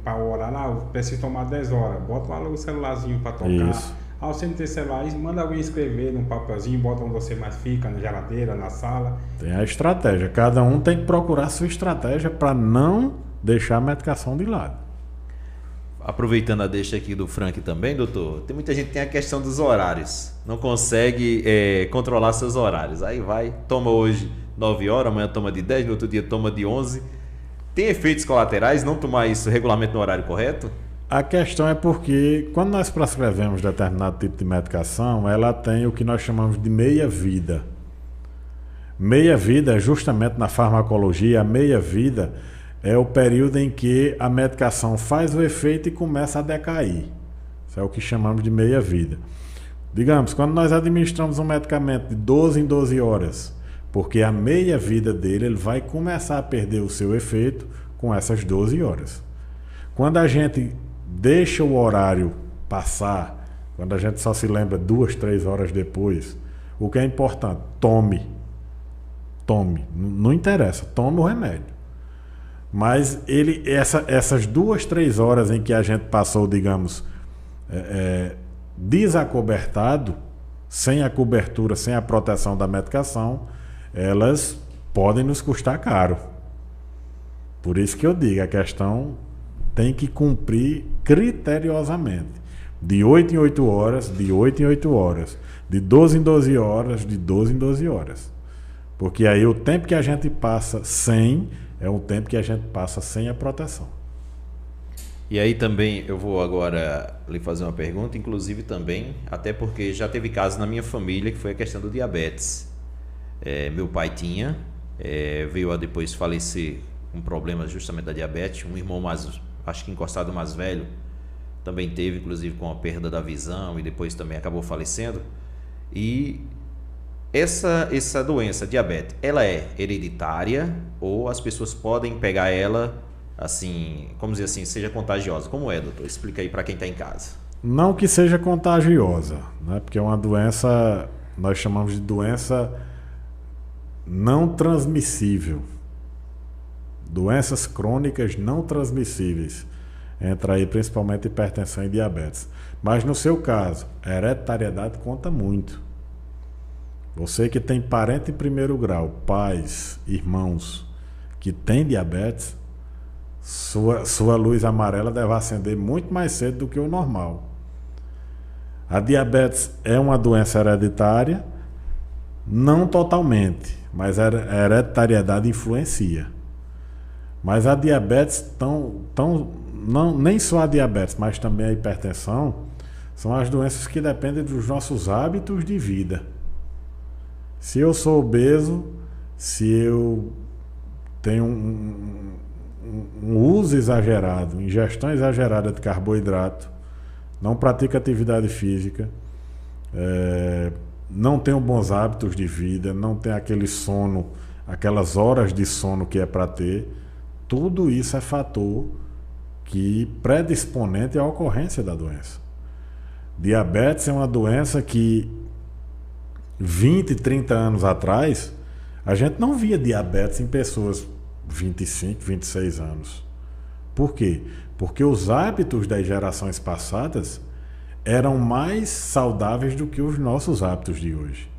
para o horário, eu preciso tomar 10 horas, bota lá o celularzinho para tocar. Isso. Você não tem celular, manda alguém escrever num papelzinho, bota onde você mais fica, na geladeira, na sala. Tem a estratégia, cada um tem que procurar a sua estratégia para não deixar a medicação de lado. Aproveitando a deixa aqui do Frank também, doutor, tem muita gente que tem a questão dos horários, não consegue controlar seus horários, aí toma hoje 9 horas, amanhã toma de 10, no outro dia toma de 11. Tem efeitos colaterais não tomar isso regularmente no horário correto? A questão é porque quando nós prescrevemos determinado tipo de medicação, ela tem o que nós chamamos de meia-vida. Meia-vida, justamente na farmacologia, a meia-vida é o período em que a medicação faz o efeito e começa a decair. Isso é o que chamamos de meia-vida. Digamos, quando nós administramos um medicamento de 12 em 12 horas, porque a meia-vida dele ele vai começar a perder o seu efeito com essas 12 horas. Quando a gente deixa o horário passar, quando a gente só se lembra 2, 3 horas depois, o que é importante, tome, não interessa, tome o remédio. Mas essas 2, 3 horas em que a gente passou, digamos, desacobertado, sem a cobertura, sem a proteção da medicação, elas podem nos custar caro. Por isso que eu digo, a questão tem que cumprir criteriosamente. De 8 em 8 horas, de 8 em 8 horas. De 12 em 12 horas, de 12 em 12 horas. Porque aí o tempo que a gente passa sem, é um tempo que a gente passa sem a proteção. E aí também eu vou agora lhe fazer uma pergunta, inclusive também, até porque já teve casos na minha família que foi a questão do diabetes. Meu pai tinha, veio a depois falecer com problemas justamente da diabetes. Um irmão acho que encostado mais velho, também teve, inclusive com a perda da visão, e depois também acabou falecendo. E essa doença, diabetes, ela é hereditária ou as pessoas podem pegar ela, assim, como dizer assim, seja contagiosa? Como é, doutor? Explica aí para quem está em casa. Não que seja contagiosa, né? Porque é uma doença, nós chamamos de doença não transmissível. Doenças crônicas não transmissíveis. Entra aí principalmente hipertensão e diabetes. Mas no seu caso, a hereditariedade conta muito. Você que tem parente em primeiro grau, pais, irmãos que têm diabetes, sua luz amarela deve acender muito mais cedo do que o normal. A diabetes é uma doença hereditária, não totalmente, mas a hereditariedade influencia. Mas a diabetes, nem só a diabetes, mas também a hipertensão, são as doenças que dependem dos nossos hábitos de vida. Se eu sou obeso, se eu tenho um uso exagerado, ingestão exagerada de carboidrato, não pratico atividade física, não tenho bons hábitos de vida, não tenho aquele sono, aquelas horas de sono que é para ter, tudo isso é fator que predisponente à ocorrência da doença. Diabetes é uma doença que 20, 30 anos atrás, a gente não via diabetes em pessoas 25, 26 anos. Por quê? Porque os hábitos das gerações passadas eram mais saudáveis do que os nossos hábitos de hoje.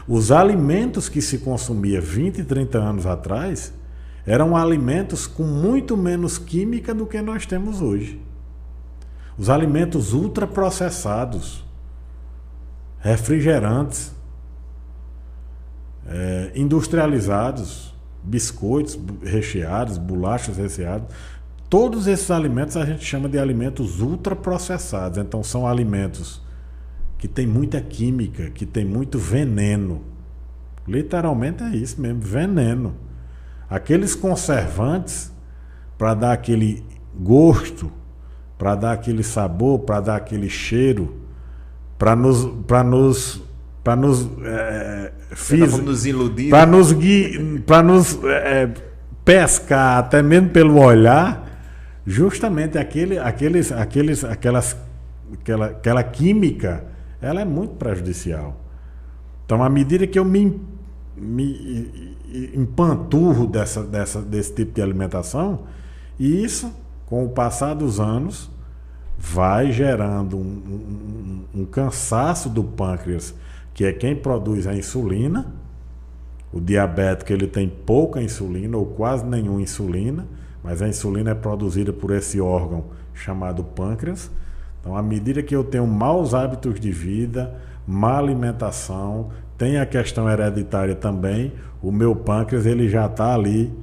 Os alimentos que se consumia 20, 30 anos atrás eram alimentos com muito menos química do que nós temos hoje. Os alimentos ultraprocessados, refrigerantes, industrializados, biscoitos recheados, bolachas recheadas, todos esses alimentos a gente chama de alimentos ultraprocessados. Então são alimentos que têm muita química, que têm muito veneno. Literalmente é isso mesmo, veneno. Aqueles conservantes para dar aquele gosto, para dar aquele sabor, para dar aquele cheiro, para nos iludir, para nos pescar até mesmo pelo olhar, justamente aquela química, ela é muito prejudicial. Então, à medida que eu me empanturro desse tipo de alimentação, e isso, com o passar dos anos, vai gerando um cansaço do pâncreas, que é quem produz a insulina. O diabético, ele tem pouca insulina ou quase nenhuma insulina, mas a insulina é produzida por esse órgão chamado pâncreas. Então, à medida que eu tenho maus hábitos de vida, má alimentação, tem a questão hereditária também, o meu pâncreas ele já está ali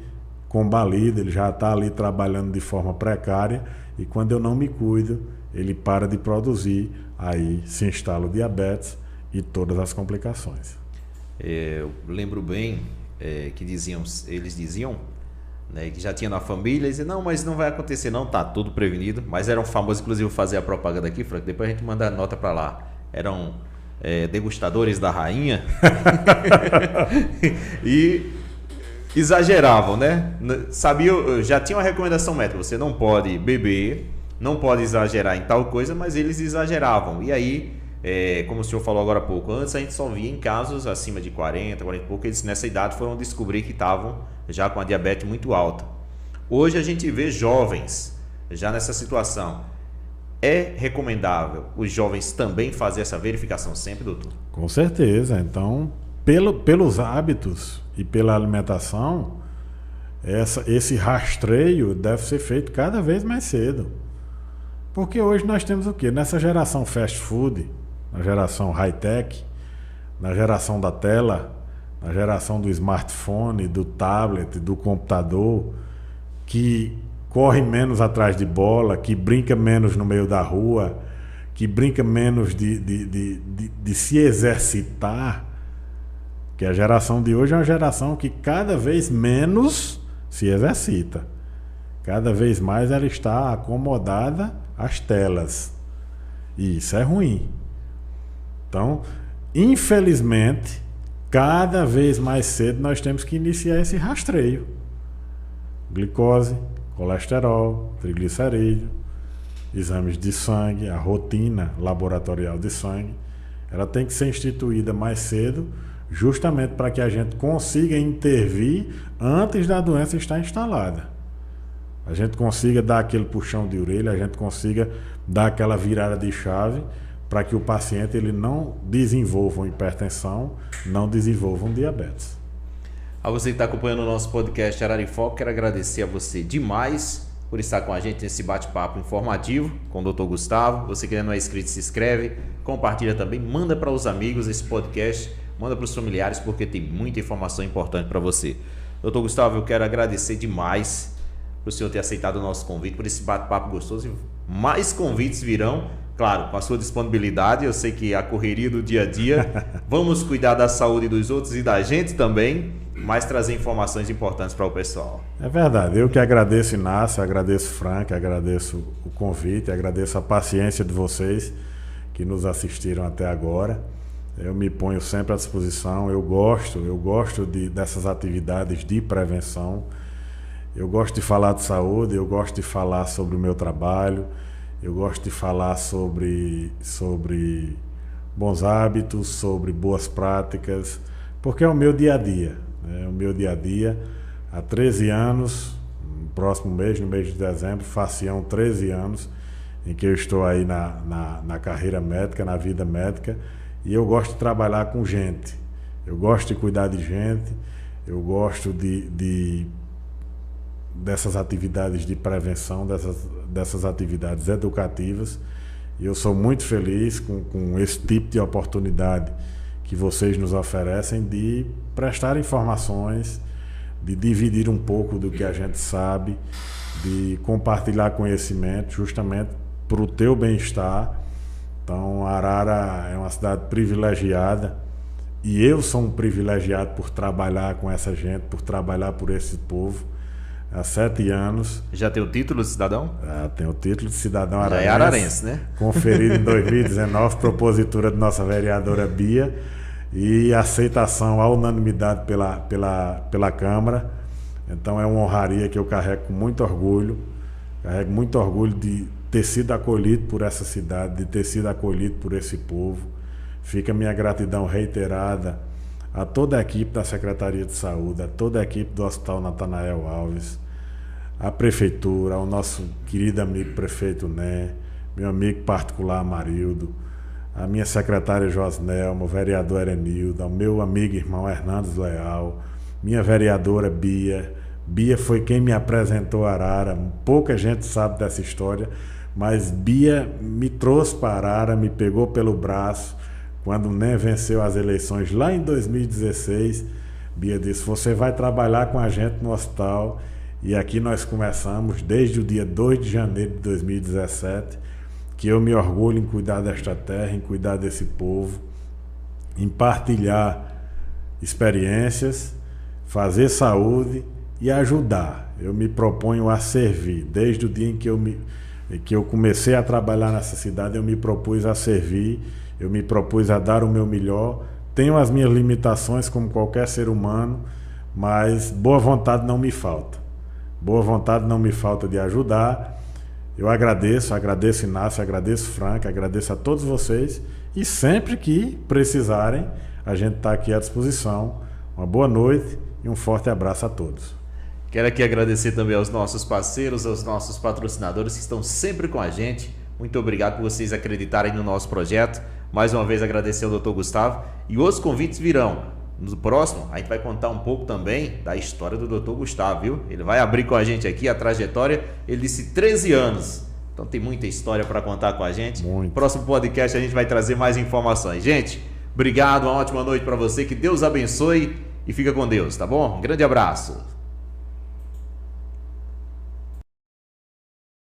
combalido, ele já está ali trabalhando de forma precária, e quando eu não me cuido, ele para de produzir, aí se instala o diabetes e todas as complicações. Eu lembro bem que eles diziam, né, que já tinha na família, e diziam, não, mas não vai acontecer não, tá tudo prevenido, mas eram famosos, inclusive fazer a propaganda aqui, Frank, depois a gente manda a nota para lá, eram degustadores da rainha e exageravam, né? Já tinha uma recomendação médica, você não pode beber, não pode exagerar em tal coisa, mas eles exageravam. E aí, como o senhor falou agora há pouco, antes a gente só via em casos acima de 40 e pouco, eles nessa idade foram descobrir que estavam já com a diabetes muito alta. Hoje a gente vê jovens já nessa situação. É recomendável os jovens também fazer essa verificação sempre, doutor? Com certeza. Então, pelos hábitos e pela alimentação, esse rastreio deve ser feito cada vez mais cedo. Porque hoje nós temos o quê? Nessa geração fast food, na geração high-tech, na geração da tela, na geração do smartphone, do tablet, do computador, que corre menos atrás de bola, que brinca menos no meio da rua, que brinca menos de se exercitar, Porque a geração de hoje é uma geração que cada vez menos se exercita. Cada vez mais ela está acomodada às telas. E isso é ruim. Então, infelizmente, cada vez mais cedo nós temos que iniciar esse rastreio. Glicose, colesterol, triglicerídeo, exames de sangue, a rotina laboratorial de sangue, ela tem que ser instituída mais cedo, justamente para que a gente consiga intervir antes da doença estar instalada. A gente consiga dar aquele puxão de orelha, a gente consiga dar aquela virada de chave para que o paciente ele não desenvolva uma hipertensão, não desenvolva um diabetes. A você que está acompanhando o nosso podcast Arara em Foco, quero agradecer a você demais por estar com a gente nesse bate-papo informativo com o Dr. Gustavo. Você que ainda não é inscrito, se inscreve, compartilha também, manda para os amigos esse podcast, manda para os familiares, porque tem muita informação importante para você. Dr. Gustavo, eu quero agradecer demais por o senhor ter aceitado o nosso convite, por esse bate-papo gostoso, e mais convites virão, claro, com a sua disponibilidade. Eu sei que a correria do dia a dia, vamos cuidar da saúde dos outros e da gente também, mas trazer informações importantes para o pessoal. É verdade, eu que agradeço, Inácio, agradeço, Frank, agradeço o convite, agradeço a paciência de vocês que nos assistiram até agora. Eu me ponho sempre à disposição, eu gosto dessas atividades de prevenção. Eu gosto de falar de saúde, eu gosto de falar sobre o meu trabalho, eu gosto de falar sobre bons hábitos, sobre boas práticas, porque é o meu dia a dia. Né? O meu dia a dia, há 13 anos, no próximo mês, no mês de dezembro, faciam 13 anos em que eu estou aí na carreira médica, na vida médica, e eu gosto de trabalhar com gente, eu gosto de cuidar de gente, eu gosto dessas atividades de prevenção, dessas atividades educativas, e eu sou muito feliz com esse tipo de oportunidade que vocês nos oferecem de prestar informações, de dividir um pouco do que a gente sabe, de compartilhar conhecimento justamente para o teu bem-estar. Então, Arara é uma cidade privilegiada e eu sou um privilegiado por trabalhar com essa gente, por trabalhar por esse povo. Há 7 anos. Já tem o título de cidadão? Tem o título de cidadão ararense. Já é ararense, né? Conferido em 2019, propositura de nossa vereadora Bia, e aceitação à unanimidade pela Câmara. Então é uma honraria que eu carrego com muito orgulho. Carrego muito orgulho de ter sido acolhido por essa cidade, de ter sido acolhido por esse povo. Fica minha gratidão reiterada a toda a equipe da Secretaria de Saúde, a toda a equipe do Hospital Natanael Alves, a Prefeitura, ao nosso querido amigo prefeito Né, meu amigo particular Marildo, a minha secretária Josnelma, o vereador Erenildo, ao meu amigo irmão Hernandes Leal, minha vereadora Bia. Bia foi quem me apresentou a Arara, pouca gente sabe dessa história, mas Bia me trouxe para Arara, me pegou pelo braço. Quando o NEM venceu as eleições lá em 2016, Bia disse: você vai trabalhar com a gente no hospital. E aqui nós começamos desde o dia 2 de janeiro de 2017, que eu me orgulho em cuidar desta terra, em cuidar desse povo, em partilhar experiências, fazer saúde e ajudar. Eu me proponho a servir. Desde o dia em que eu comecei a trabalhar nessa cidade, eu me propus a servir. Eu me propus a dar o meu melhor. Tenho as minhas limitações como qualquer ser humano, mas boa vontade não me falta. Boa vontade não me falta de ajudar. Eu agradeço Inácio, agradeço Frank, agradeço a todos vocês. E sempre que precisarem, a gente está aqui à disposição. Uma boa noite e um forte abraço a todos. Quero aqui agradecer também aos nossos parceiros, aos nossos patrocinadores que estão sempre com a gente. Muito obrigado por vocês acreditarem no nosso projeto. Mais uma vez agradecer ao Dr. Gustavo. E outros convites virão. No próximo, a gente vai contar um pouco também da história do Dr. Gustavo, viu? Ele vai abrir com a gente aqui a trajetória. Ele disse 13 anos. Então tem muita história para contar com a gente. Muito. Próximo podcast a gente vai trazer mais informações. Gente, obrigado, uma ótima noite para você. Que Deus abençoe e fica com Deus, tá bom? Um grande abraço.